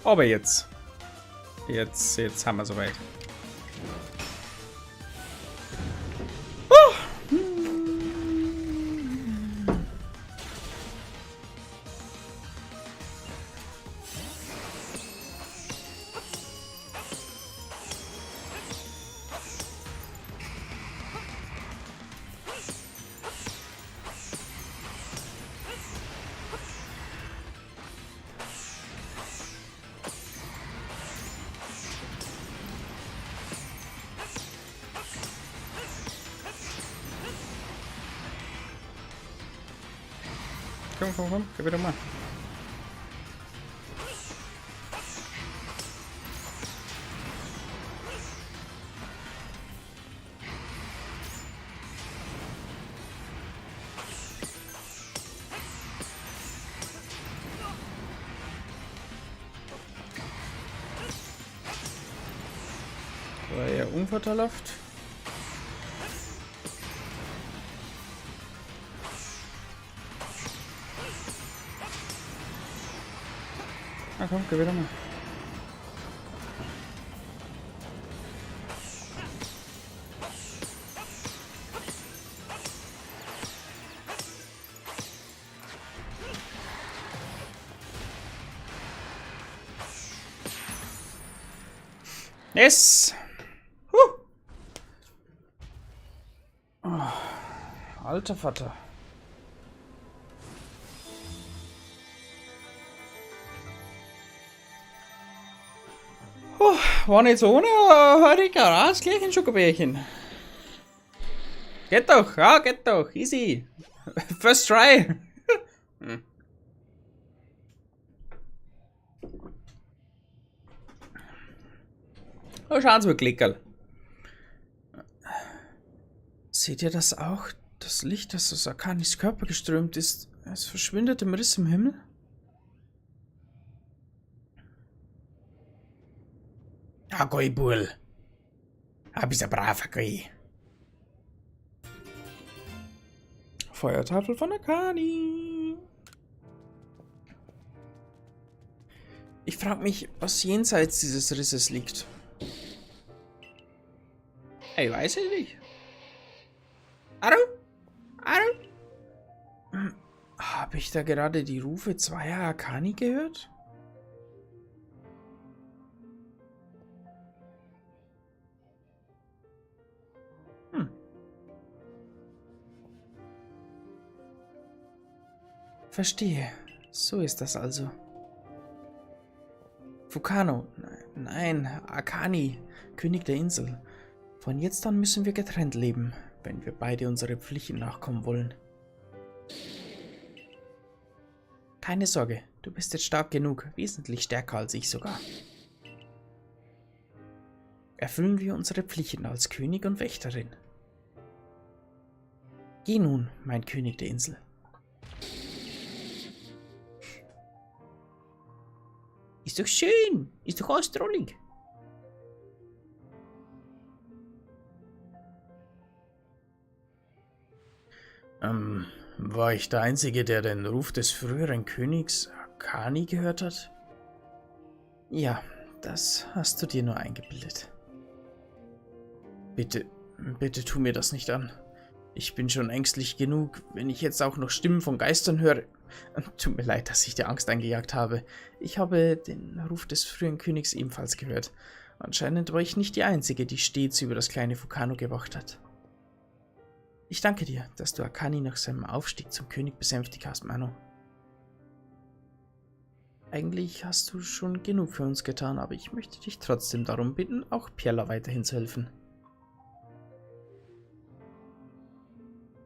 Aber jetzt haben wir soweit. Komm, gib wieder mal. War eher unvorteilhaft. Ah komm, geh wieder mal. Yes! Oh, alter Vater. War nicht so ohne, aber heute gerade gleich ein Schokobärchen. Geht doch, ja, geht doch, easy. First try. Oh, schauen Sie mal, Klickerl. Seht ihr das auch? Das Licht, das aus Akanis Körper geströmt ist, es verschwindet im Riss im Himmel? Ja, goi, Bull. Bist ein braver Goi. Feuertafel von Akani. Ich frage mich, was jenseits dieses Risses liegt. Ich weiß es nicht. Aru? Habe ich da gerade die Rufe zweier Akani gehört? Verstehe. So ist das also. Fukano. Nein, Akani, König der Insel. Von jetzt an müssen wir getrennt leben, wenn wir beide unsere Pflichten nachkommen wollen. Keine Sorge, du bist jetzt stark genug, wesentlich stärker als ich sogar. Erfüllen wir unsere Pflichten als König und Wächterin. Geh nun, mein König der Insel. Ist doch schön, ist doch alles drollig. War ich der Einzige, der den Ruf des früheren Königs Akani gehört hat? Ja, das hast du dir nur eingebildet. Bitte tu mir das nicht an. Ich bin schon ängstlich genug, wenn ich jetzt auch noch Stimmen von Geistern höre. Tut mir leid, dass ich dir Angst eingejagt habe. Ich habe den Ruf des früheren Königs ebenfalls gehört. Anscheinend war ich nicht die Einzige, die stets über das kleine Fukano gewacht hat. Ich danke dir, dass du Akani nach seinem Aufstieg zum König besänftigt hast, Mano. Eigentlich hast du schon genug für uns getan, aber ich möchte dich trotzdem darum bitten, auch Piella weiterhin zu helfen.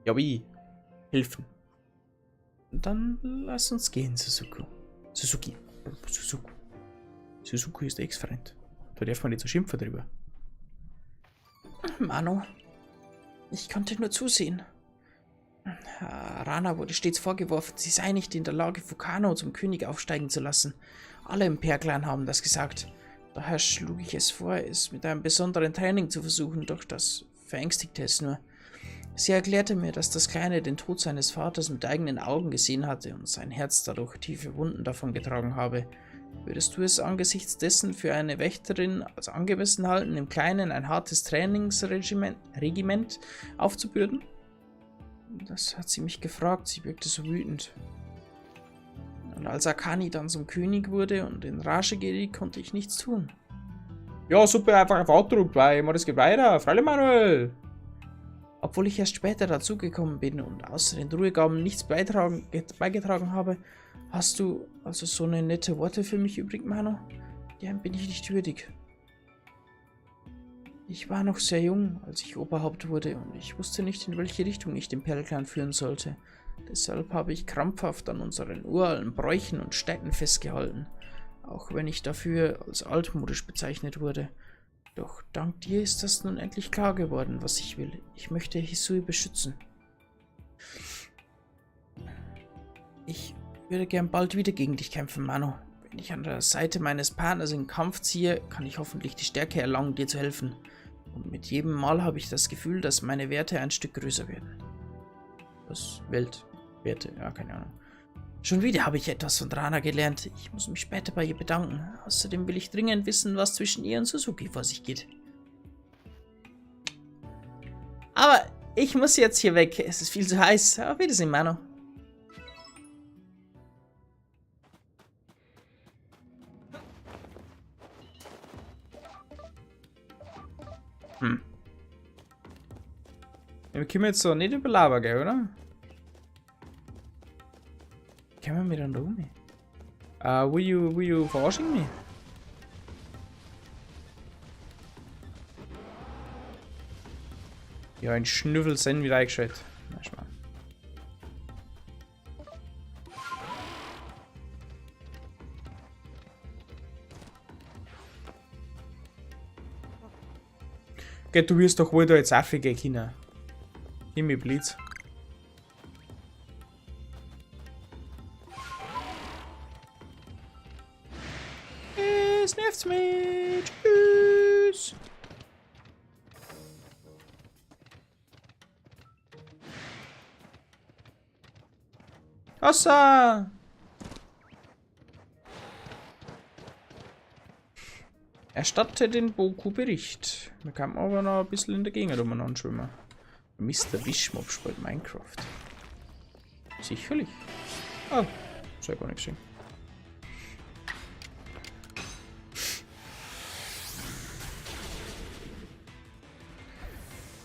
Ja, wie? Hilfen. Dann lass uns gehen, Suzuki. Suzuki ist der Ex-Freund. Da darf man nicht so schimpfen drüber. Mano, ich konnte nur zusehen. Rana wurde stets vorgeworfen, sie sei nicht in der Lage, Fukano zum König aufsteigen zu lassen. Alle im Peer-Clan haben das gesagt. Daher schlug ich es vor, es mit einem besonderen Training zu versuchen, doch das verängstigte es nur. Sie erklärte mir, dass das Kleine den Tod seines Vaters mit eigenen Augen gesehen hatte und sein Herz dadurch tiefe Wunden davon getragen habe. Würdest du es angesichts dessen für eine Wächterin als angemessen halten, im Kleinen ein hartes Trainingsregiment aufzubürden? Das hat sie mich gefragt, sie wirkte so wütend. Und als Akani dann zum König wurde und in Rage geriet, konnte ich nichts tun. Ja, super, einfach auf Outdruck, weil das geht weiter. Freilich, Manuel. Obwohl ich erst später dazugekommen bin und außer den Ruhegaben nichts beigetragen habe, hast du also so eine nette Worte für mich übrig, Mano? Deren bin ich nicht würdig. Ich war noch sehr jung, als ich Oberhaupt wurde und ich wusste nicht, in welche Richtung ich den Perlclan führen sollte. Deshalb habe ich krampfhaft an unseren uralten Bräuchen und Städten festgehalten, auch wenn ich dafür als altmodisch bezeichnet wurde. Doch dank dir ist das nun endlich klar geworden, was ich will. Ich möchte Hisui beschützen. Ich würde gern bald wieder gegen dich kämpfen, Mano. Wenn ich an der Seite meines Partners in Kampf ziehe, kann ich hoffentlich die Stärke erlangen, dir zu helfen. Und mit jedem Mal habe ich das Gefühl, dass meine Werte ein Stück größer werden. Was? Weltwerte? Ja, keine Ahnung. Schon wieder habe ich etwas von Rana gelernt. Ich muss mich später bei ihr bedanken. Außerdem will ich dringend wissen, was zwischen ihr und Suzuki vor sich geht. Aber ich muss jetzt hier weg. Es ist viel zu heiß. Auf Wiedersehen, Mano. Wir können jetzt so nicht über Lava gehen, oder? Können wir dann da um? Will you verarschen mich? Ja, ein Schnüffel sind wieder eingeschaltet. Na, schau mal. Okay, du wirst doch wohl da jetzt Afrika China. Himmel Blitz. Es nervt's mich. Tschüss. Hossa! Erstatte den Boku-Bericht. Wir kann aber noch ein bisschen in der Gegend umeinander schwimmen. Mr. Wischmob spielt Minecraft. Sicherlich. Oh, soll gar nicht sehen.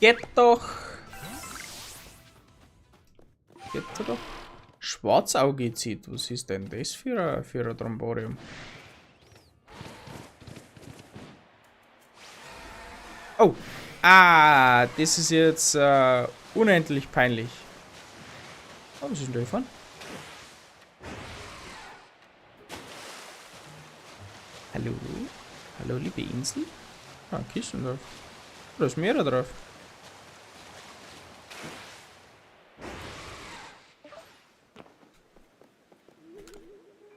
Geht doch! Geht doch! Schwarzauge zieht. Was ist denn das für ein Tromborium? Oh! Ah, das ist jetzt unendlich peinlich. Oh, was ist denn da davon? Hallo? Hallo, liebe Insel? Ah, Kissen drauf. Da ist mehr drauf.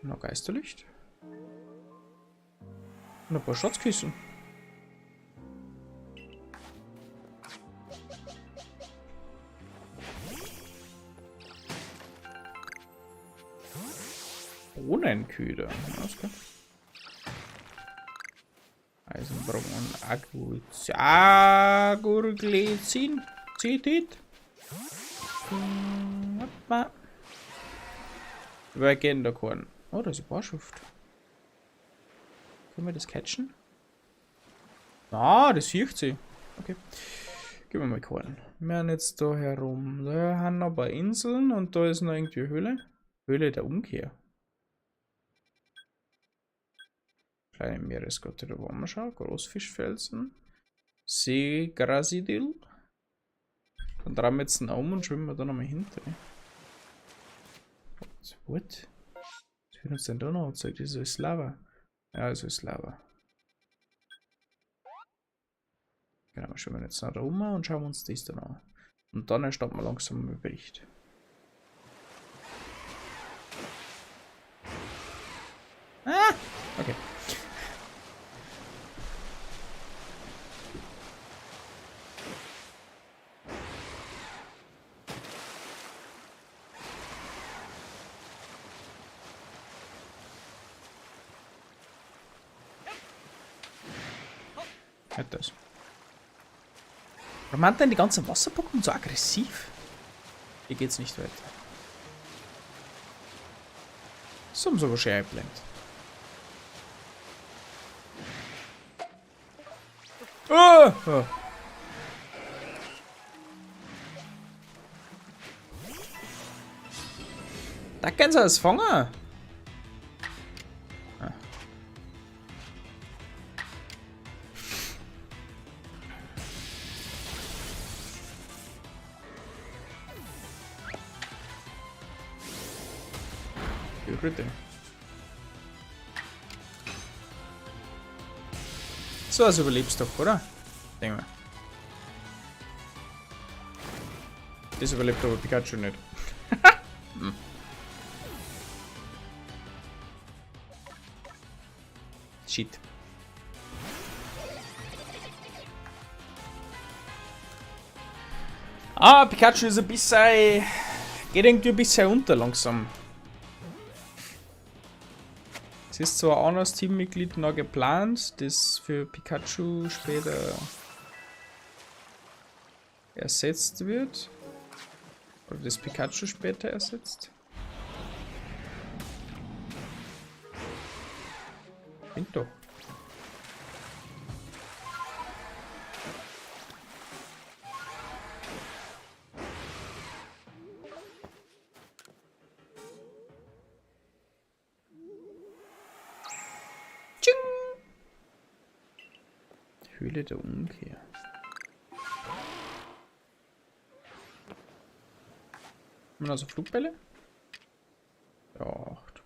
Noch Geisterlicht. Und ein paar Schatzkissen. Bohnenküder. Okay. Eisenbrocken, Agurglycin. Zitit. Wer geht denn da Korn? Oh, da ist eine Barschaft. Können wir das catchen? Ah, das sieht sie. Okay. Gehen wir mal Korn. Wir haben jetzt da herum. Da haben noch ein paar Inseln und da ist noch irgendwie eine Höhle. Höhle der Umkehr. Kleine Meeresgotte, da wollen wir schauen. Großfischfelsen. Seegrasidil. Dann drehen wir jetzt einen um und schwimmen wir da nochmal hinter. What? Was wird uns denn da noch gezeigt? Das ist Lava. Ja, das ist Lava. Genau, wir schwimmen jetzt noch da um und schauen uns das dann an. Und dann starten wir langsam mit dem Bericht. Ah! Okay. Halt das. Warum sind denn die ganzen Wasser-Pokémon so aggressiv? Hier geht's nicht weiter. Das haben sogar schon eingeblendet. Oh! Oh. Da können sie das fangen. Ah. Bitte. So, also überlebst du doch, oder? Denk mal. Das überlebt aber Pikachu nicht. Hm. Shit. Ah, Pikachu ist ein bisschen... Geht irgendwie ein bisschen unter langsam. Es ist zwar ein anderes Teammitglied noch geplant, das für Pikachu später ersetzt wird. Oder das Pikachu später ersetzt. Klingt doch. Höhle der Umkehr. Haben wir noch so Flugbälle? Ja, 8.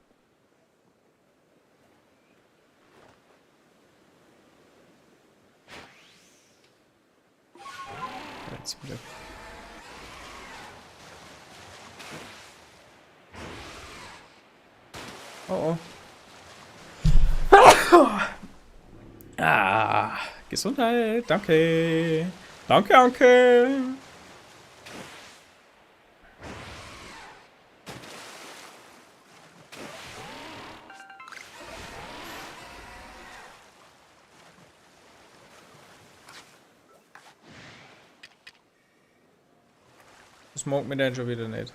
Jetzt wieder. Oh oh. Ah, Gesundheit, danke. Danke, danke. Das mag mir denn schon wieder nicht.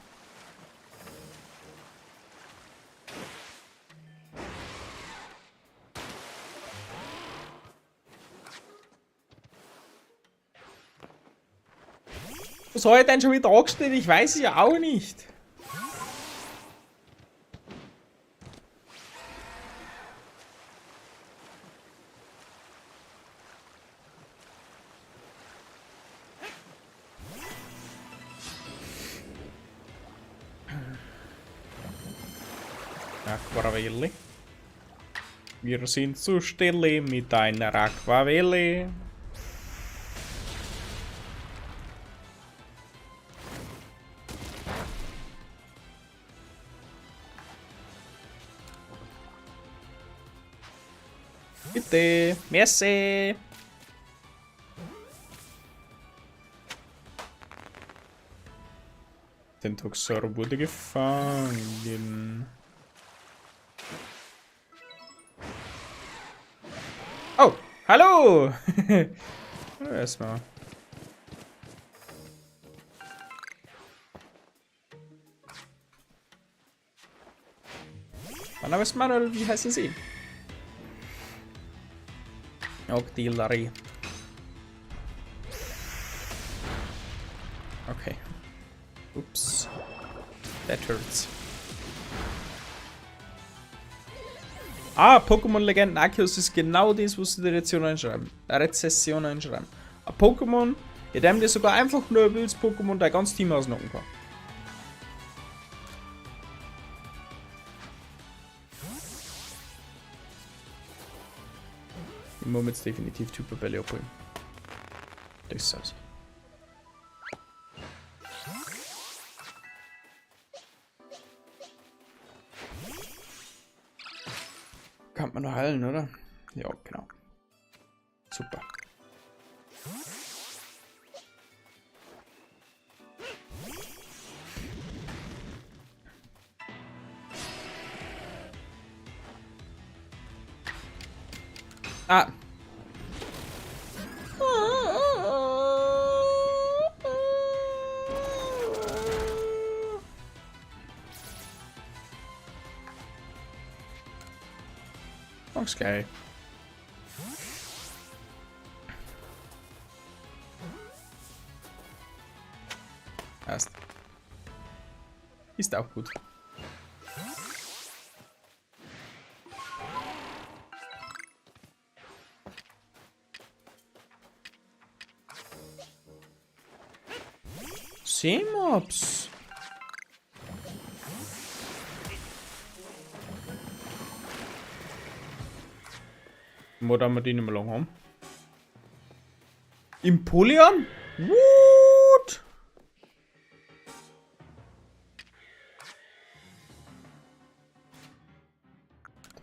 Was habe ich denn schon wieder angestellt? Ich weiß es ja auch nicht. Aquavelle. Wir sind zu stille mit einer Aquavelle. Bitte, merci. Den Toxor wurde gefangen. Oh, hallo! Erstmal. Mein Name ist Manuel, wie heißen Sie? Octillery. Okay. Ups. That hurts. Ah, Pokémon-Legenden Arceus ist genau das, was sie in der Rezession einschreiben. Ein Pokémon, in dem dir sogar einfach nur ein wildes Pokémon dein ganzes Team ausnocken kann. Ich muss jetzt definitiv Typ-Bälle abholen. Das ist es. Kann man noch heilen, oder? Ja, genau. Super. Ah. Mach's gleich. Passt. Ist auch gut. Seemobs. Wo da wir die nicht mehr lang haben? Empoleon? What?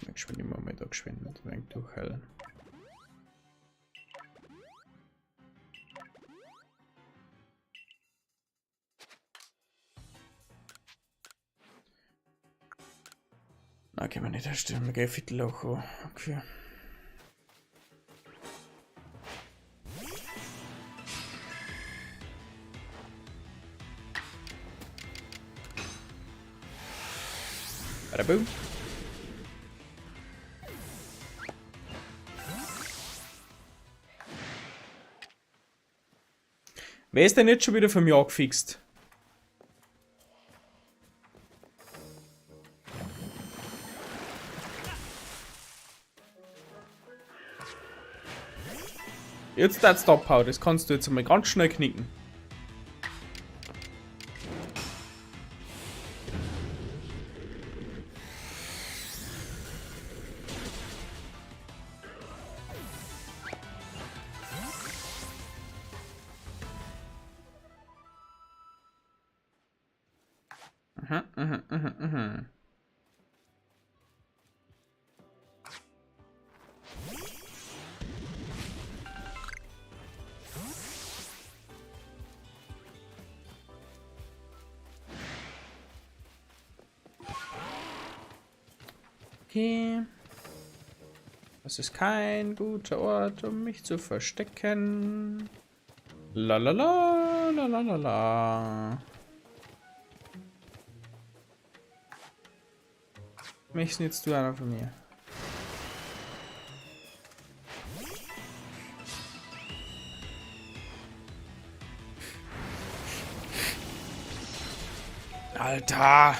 Da ich immer mal da geschwendet, wenn ich durchheilen. Na, kann man nicht erstellen, wir gehen Viertel auch. Okay. Boom. Wer ist denn jetzt schon wieder für mich angefixt? Jetzt das Stop-Power, das kannst du jetzt mal ganz schnell knicken. Okay. Das ist kein guter Ort, um mich zu verstecken. La la la la la la la. Mich snitzt du einer von mir. Alter!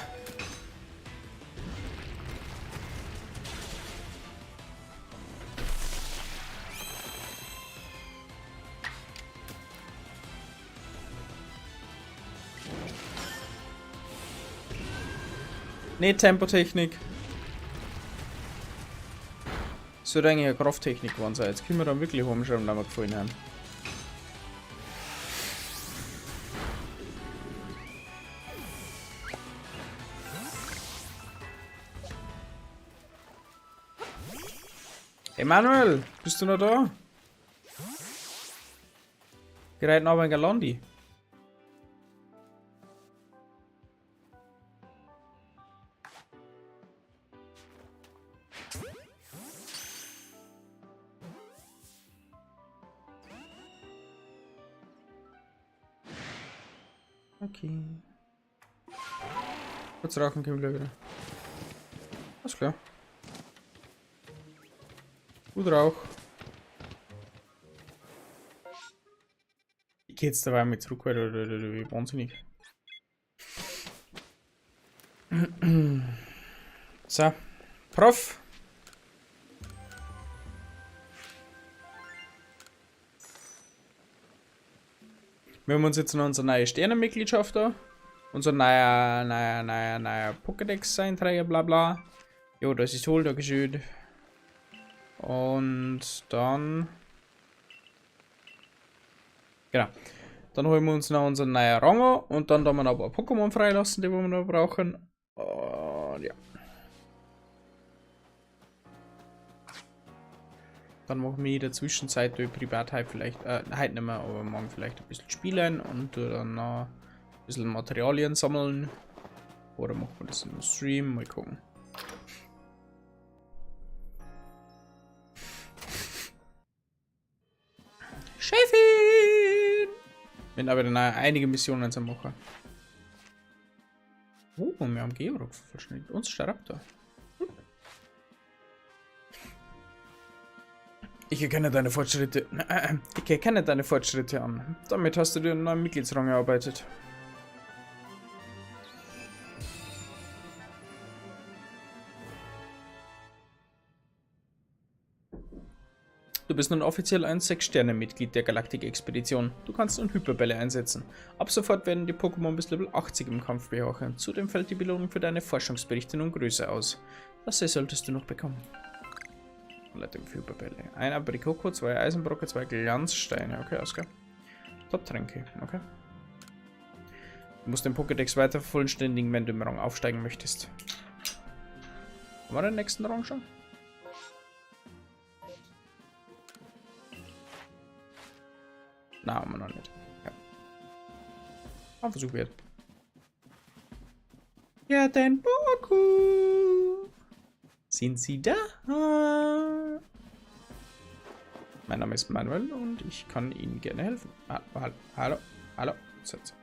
Nee, Tempotechnik. Das wird eigentlich eine Krafttechnik geworden sein. Jetzt können wir dann wirklich rumschauen, wenn wir gefallen haben. Emanuel, bist du noch da? Wir reiten aber in Galandi. Okay. Kurz rauchen können wir wieder. Alles klar. Gut Rauch. Ich geh jetzt dabei mit zurück, weil wie wahnsinnig. So. Prof. Wir haben uns jetzt noch unsere neue Sternenmitgliedschaft da. Unser neuer Pokédex-Einträge, bla bla. Jo, das ist toll, dankeschön. Und dann... Genau. Dann holen wir uns noch unseren neuen Rang und dann wir noch ein paar Pokémon freilassen, die wir noch brauchen. Und ja. Dann machen wir in der Zwischenzeit durch privat halt vielleicht, heute nicht mehr, aber morgen vielleicht ein bisschen spielen und dann noch ein bisschen Materialien sammeln. Oder machen wir das im Stream, mal gucken. Chefin! Wenn aber dann einige Missionen zu machen. Oh, wir haben Georg verschnitten. Uns Staraptor. Ich erkenne deine Fortschritte. Ich erkenne deine Fortschritte an. Damit hast du dir einen neuen Mitgliedsrang erarbeitet. Du bist nun offiziell ein 6-Sterne-Mitglied der Galaktik-Expedition. Du kannst nun Hyperbälle einsetzen. Ab sofort werden die Pokémon bis Level 80 im Kampf bejahen. Zudem fällt die Belohnung für deine Forschungsberichte nun größer aus. Das solltest du noch bekommen. Leitung für Hyperbälle. Ein Aprikoko, 2 Eisenbrocke, 2 Glanzsteine. Okay, alles klar. Top-Tränke. Okay. Du musst den Pokédex weiter vervollständigen, wenn du im Rang aufsteigen möchtest. Haben wir den nächsten Rang schon? Na, haben wir noch nicht. Ja. Aber Versuch wert. Ja, dein Boku. Sind Sie da? Mein Name ist Manuel und ich kann Ihnen gerne helfen. Hallo. Setz.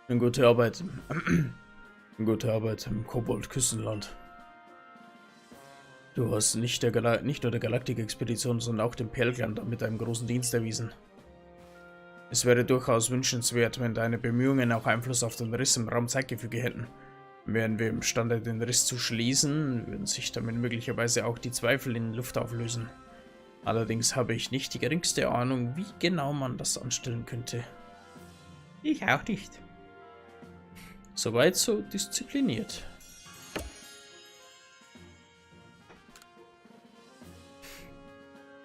Gute Arbeit. Gute Arbeit im Kobold-Küstenland. Du hast nicht nur der Galaktik-Expedition, sondern auch dem Perlclan damit einen großen Dienst erwiesen. Es wäre durchaus wünschenswert, wenn deine Bemühungen auch Einfluss auf den Riss im Raumzeitgefüge hätten. Wären wir imstande, den Riss zu schließen, würden sich damit möglicherweise auch die Zweifel in Luft auflösen. Allerdings habe ich nicht die geringste Ahnung, wie genau man das anstellen könnte. Ich auch nicht. Soweit so diszipliniert.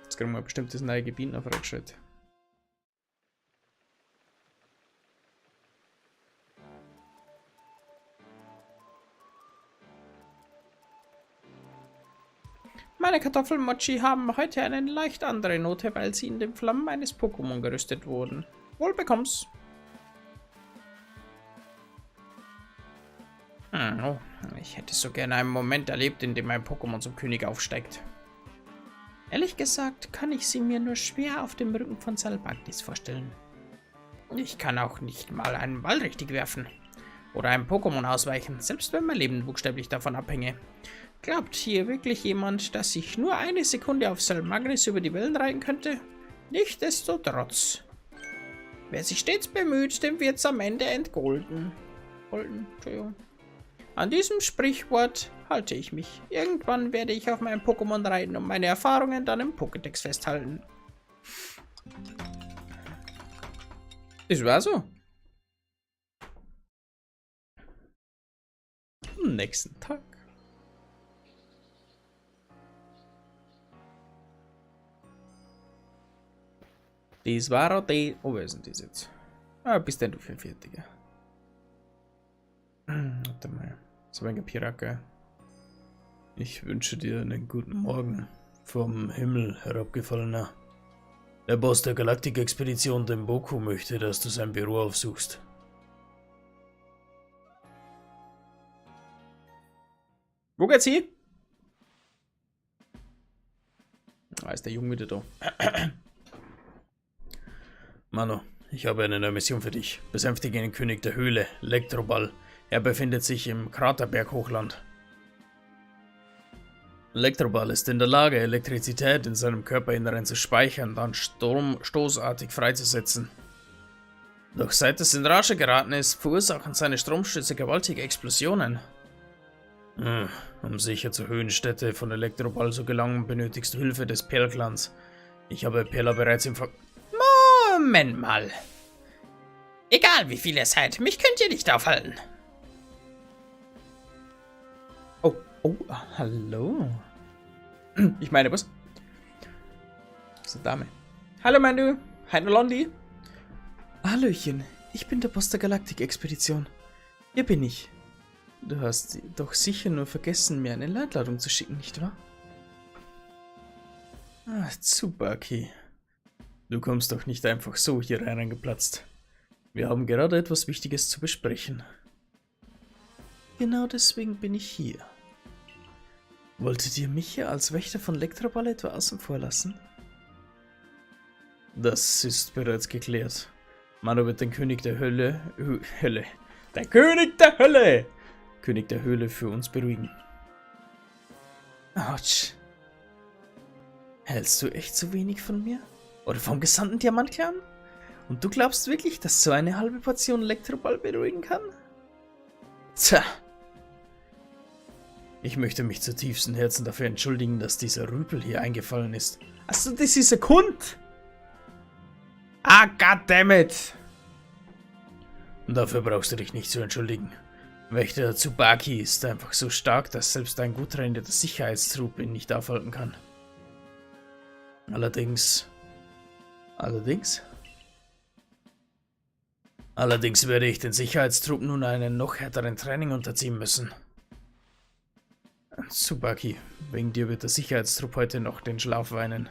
Jetzt kriegen wir bestimmt das neue Gebiet noch freigeschaltet. Meine Kartoffelmochi haben heute eine leicht andere Note, weil sie in den Flammen eines Pokémon gerüstet wurden. Wohl bekomm's. Oh, ich hätte so gerne einen Moment erlebt, in dem ein Pokémon zum König aufsteigt. Ehrlich gesagt, kann ich sie mir nur schwer auf dem Rücken von Salbagnis vorstellen. Ich kann auch nicht mal einen Ball richtig werfen. Oder einem Pokémon ausweichen, selbst wenn mein Leben buchstäblich davon abhänge. Glaubt hier wirklich jemand, dass ich nur eine Sekunde auf Salmagnis über die Wellen reiten könnte? Nichtsdestotrotz. Wer sich stets bemüht, dem wird's am Ende entgolden. Entschuldigung. An diesem Sprichwort halte ich mich. Irgendwann werde ich auf meinem Pokémon reiten und meine Erfahrungen dann im Pokédex festhalten. Das war so. Am nächsten Tag. Das war die. Oh, wer ist denn das jetzt? Ah, bist denn du für ein Fertiger? Warte mal. Das war ein Piraka. Ich wünsche dir einen guten Morgen, vom Himmel herabgefallener. Der Boss der Galaktik-Expedition, den Boku, möchte, dass du sein Büro aufsuchst. Wo geht's hin? Ah, ist der Junge wieder da. Mano, ich habe eine neue Mission für dich. Besänftige den König der Höhle, Elektroball. Er befindet sich im Kraterberghochland. Elektroball ist in der Lage, Elektrizität in seinem Körperinneren zu speichern, dann stoßartig freizusetzen. Doch seit es in Rage geraten ist, verursachen seine Stromstöße gewaltige Explosionen. Um sicher zur Höhenstätte von Elektroball zu gelangen, benötigst du Hilfe des Perlclans. Ich habe Perla bereits im Moment mal. Egal wie viel ihr seid, mich könnt ihr nicht aufhalten. Oh, hallo. Ich meine, was? Das ist eine Dame. Hallo, Manu. Hallo, Londi. Hallöchen, ich bin der Boss der Galaktik-Expedition. Hier bin ich. Du hast doch sicher nur vergessen, mir eine Leitladung zu schicken, nicht wahr? Ah, Tsubaki. Du kommst doch nicht einfach so hier reingeplatzt. Wir haben gerade etwas Wichtiges zu besprechen. Genau deswegen bin ich hier. Wolltet ihr mich hier als Wächter von Elektroball etwa außen vor lassen? Das ist bereits geklärt. Manu wird den König der Hölle... Der König der Hölle! König der Höhle, für uns beruhigen. Autsch. Hältst du echt so wenig von mir? Oder vom gesandten Diamantclan? Und du glaubst wirklich, dass so eine halbe Portion Elektroball beruhigen kann? Tja. Ich möchte mich zu tiefstem Herzen dafür entschuldigen, dass dieser Rüpel hier eingefallen ist. Achso, das ist ein Kund! Ah, goddammit! Und dafür brauchst du dich nicht zu entschuldigen. Wächter Tsubaki ist einfach so stark, dass selbst ein gut trainierter Sicherheitstrupp ihn nicht aufhalten kann. Allerdings werde ich den Sicherheitstrupp nun einem noch härteren Training unterziehen müssen. Tsubaki, wegen dir wird der Sicherheitstrupp heute noch den Schlaf weinen.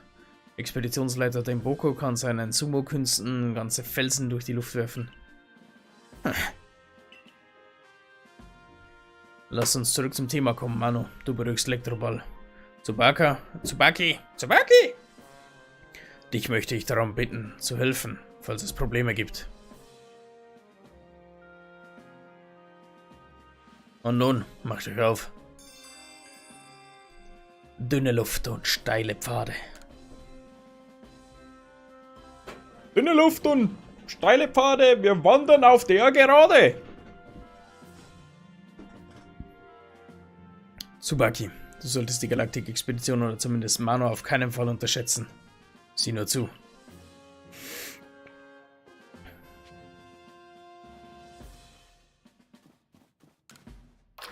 Expeditionsleiter Denboko kann seinen Sumo-Künsten ganze Felsen durch die Luft werfen. Lass uns zurück zum Thema kommen, Manu. Du beruhigst Elektroball. Tsubaki! Dich möchte ich darum bitten, zu helfen, falls es Probleme gibt. Und nun, macht euch auf. Dünne Luft und steile Pfade. Dünne Luft und steile Pfade, wir wandern auf der Gerade. Tsubaki, du solltest die Galaktik-Expedition oder zumindest Mano auf keinen Fall unterschätzen. Sieh nur zu.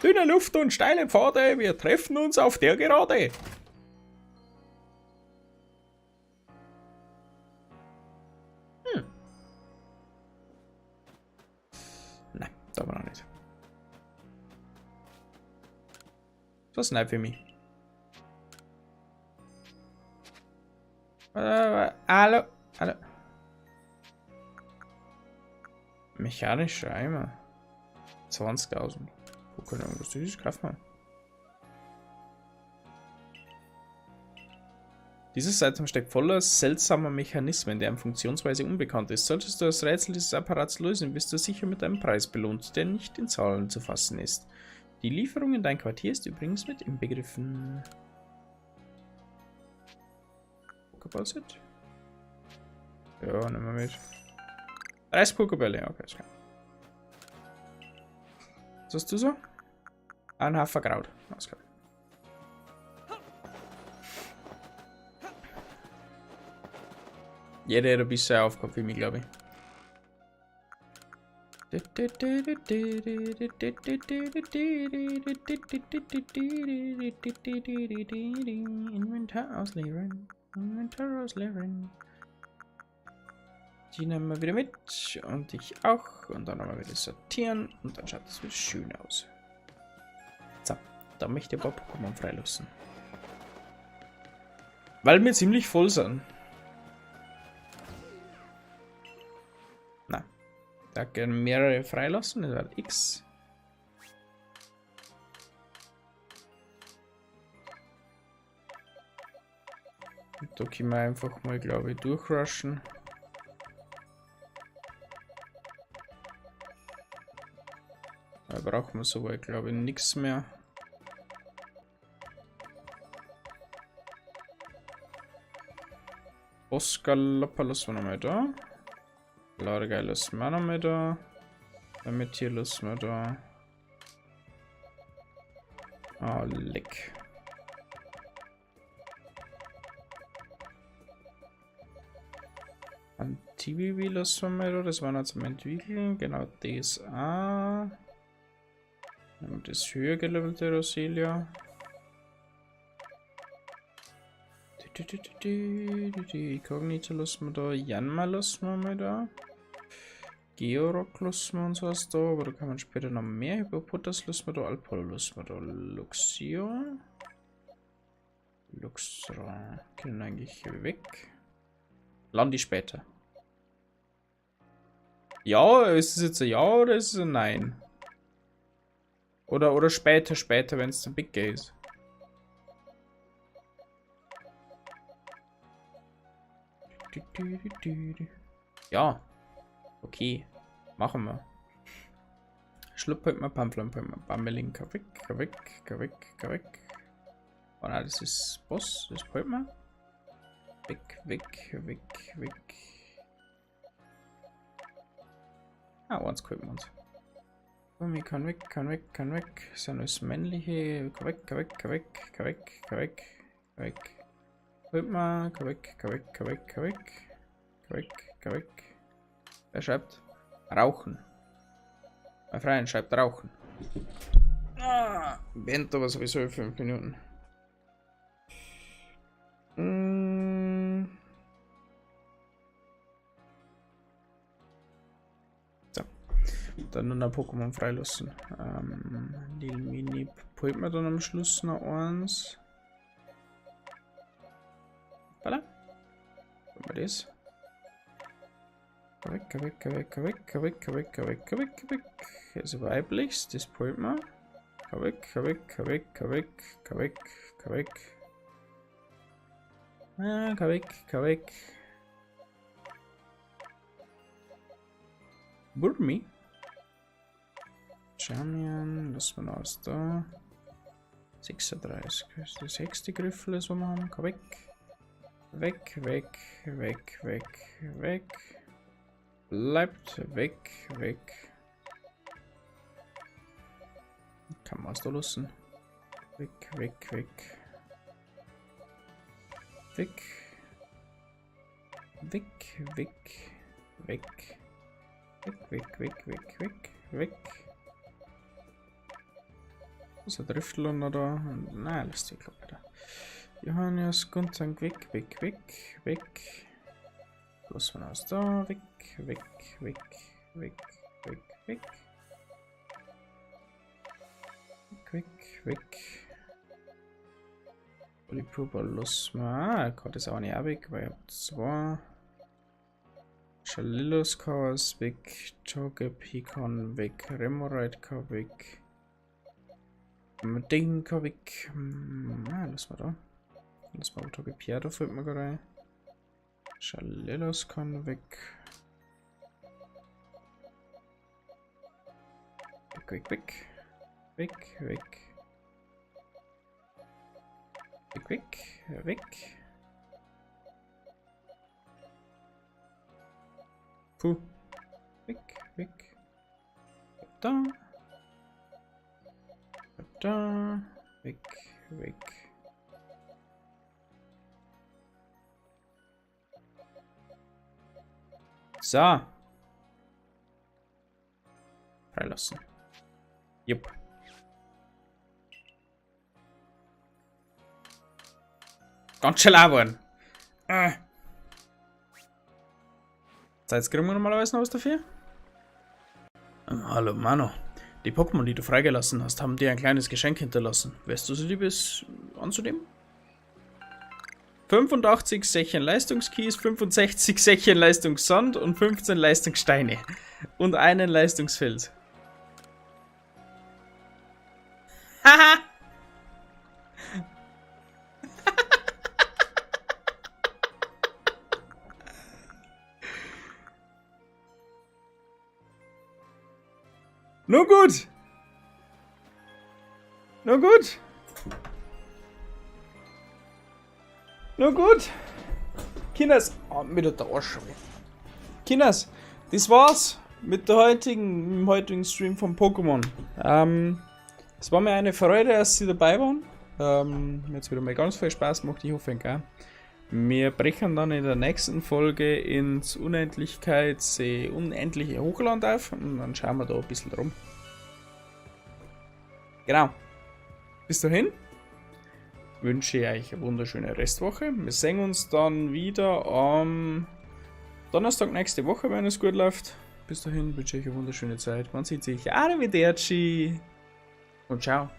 Dünne Luft und steile Pfade, wir treffen uns auf der Gerade. Nein, da war noch nicht. So Snipe für mich. Hallo? Mechanischer Eimer. 20.000. Guck mal, was das ist, kauf mal. Dieses Item steckt voller seltsamer Mechanismen, deren Funktionsweise unbekannt ist. Solltest du das Rätsel dieses Apparats lösen, wirst du sicher mit einem Preis belohnt, der nicht in Zahlen zu fassen ist. Die Lieferung in dein Quartier ist übrigens mit inbegriffen. Pokeballs-Set? Ja, nehmen wir mit. 30 Pokebälle, okay, ist klar. Was hast du so? Ein Haferkraut. Alles klar. Jeder hat ein bisschen aufgehabt für mich, glaube ich. Inventar ausleeren. Inventar ausleeren. Die nehmen wir wieder mit. Und ich auch. Und dann haben wir wieder sortieren. Und dann schaut es wieder schön aus. So, da möchte ich ein paar Pokémon freilassen. Weil wir ziemlich voll sind. Na, da können mehrere freilassen. Das war X. Und da können wir einfach mal, glaube ich, durchrushen. Da brauchen wir soweit, glaube ich, nichts mehr. Bossgalopper lassen wir nochmal da. Ladegeil lassen wir nochmal da. Damit hier lassen wir da. Ah, leck. Antivivi lassen wir mal da. Das war noch zum Entwickeln. Genau, DSA. Und das höher gelevelte Roselia. Cognito lassen wir da. Janma lassen wir mal da. Georock lassen wir uns was da. Aber da kann man später noch mehr. Hippopotas lassen wir da. Alpolo lassen wir da. Luxio. Luxra. Können eigentlich weg. Landi später. Ja, ist es jetzt ein Ja oder ist es ein Nein? Oder später, wenn es der Big Gay ist. Ja. Okay. Machen wir. Schlupp halt mal, Pamplon, Bammeling, geh weg. Oh nein, das ist Boss, das halt mal. Weg. Ah, eins gehalten wir uns. Gummi kann weg. Sind alles männliche. Geh weg. Halt mal, geh weg. Er schreibt Rauchen. Mein Freund schreibt Rauchen. Bent aber sowieso in 5 Minuten. So. Dann noch ein Pokémon freilassen. Lil Mini holt mir dann am Schluss noch eins. Voilà. Guck mal das. Geh weg. Also weiblich, das holt man. Geh weg. Burmi. Charmian, lassen wir noch was da. 36, das ist der 6. Griffel, das wir haben. Geh weg. Weg. Bleibt weg. Kann man es da lassen. Weg. Was ist der Driftel noch da? Nein, lässt sich glaube ich da. Johannes, Gunzang, weg. Lassen wir aus da. Weg. Die Puppe lassen wir. Gerade ist auch nicht auch weg, weil ich habe 2. Shalillos Chaos weg. Togepi weg. Remoraid weg. Ding weg. Lassen wir da. Lassen wir Togepi da fällt mir gerade. Shalillos kann weg. Weg. Puh. Weg. Da. Weg. So. Freilassen. Jupp. Ganz schön labern. Jetzt kriegen wir normalerweise noch was dafür. Hallo Mano. Die Pokémon, die du freigelassen hast, haben dir ein kleines Geschenk hinterlassen. Wärst du so lieb, es anzunehmen? 85 Säckchen Leistungskies, 65 Säckchen Leistungssand und 15 Leistungssteine. Und einen Leistungsfels. Haha! Nur gut. Kinders, mit der Arsch. Kinders, das war's mit dem heutigen Stream von Pokémon. Es war mir eine Freude, dass Sie dabei waren. Mir hat es wieder mal ganz viel Spaß gemacht, ich hoffe, gell? Wir brechen dann in der nächsten Folge ins unendliche Hochland auf und dann schauen wir da ein bisschen rum. Genau. Bis dahin wünsche ich euch eine wunderschöne Restwoche. Wir sehen uns dann wieder am Donnerstag nächste Woche, wenn es gut läuft. Bis dahin wünsche ich euch eine wunderschöne Zeit. Man sieht sich. Arrivederci und ciao.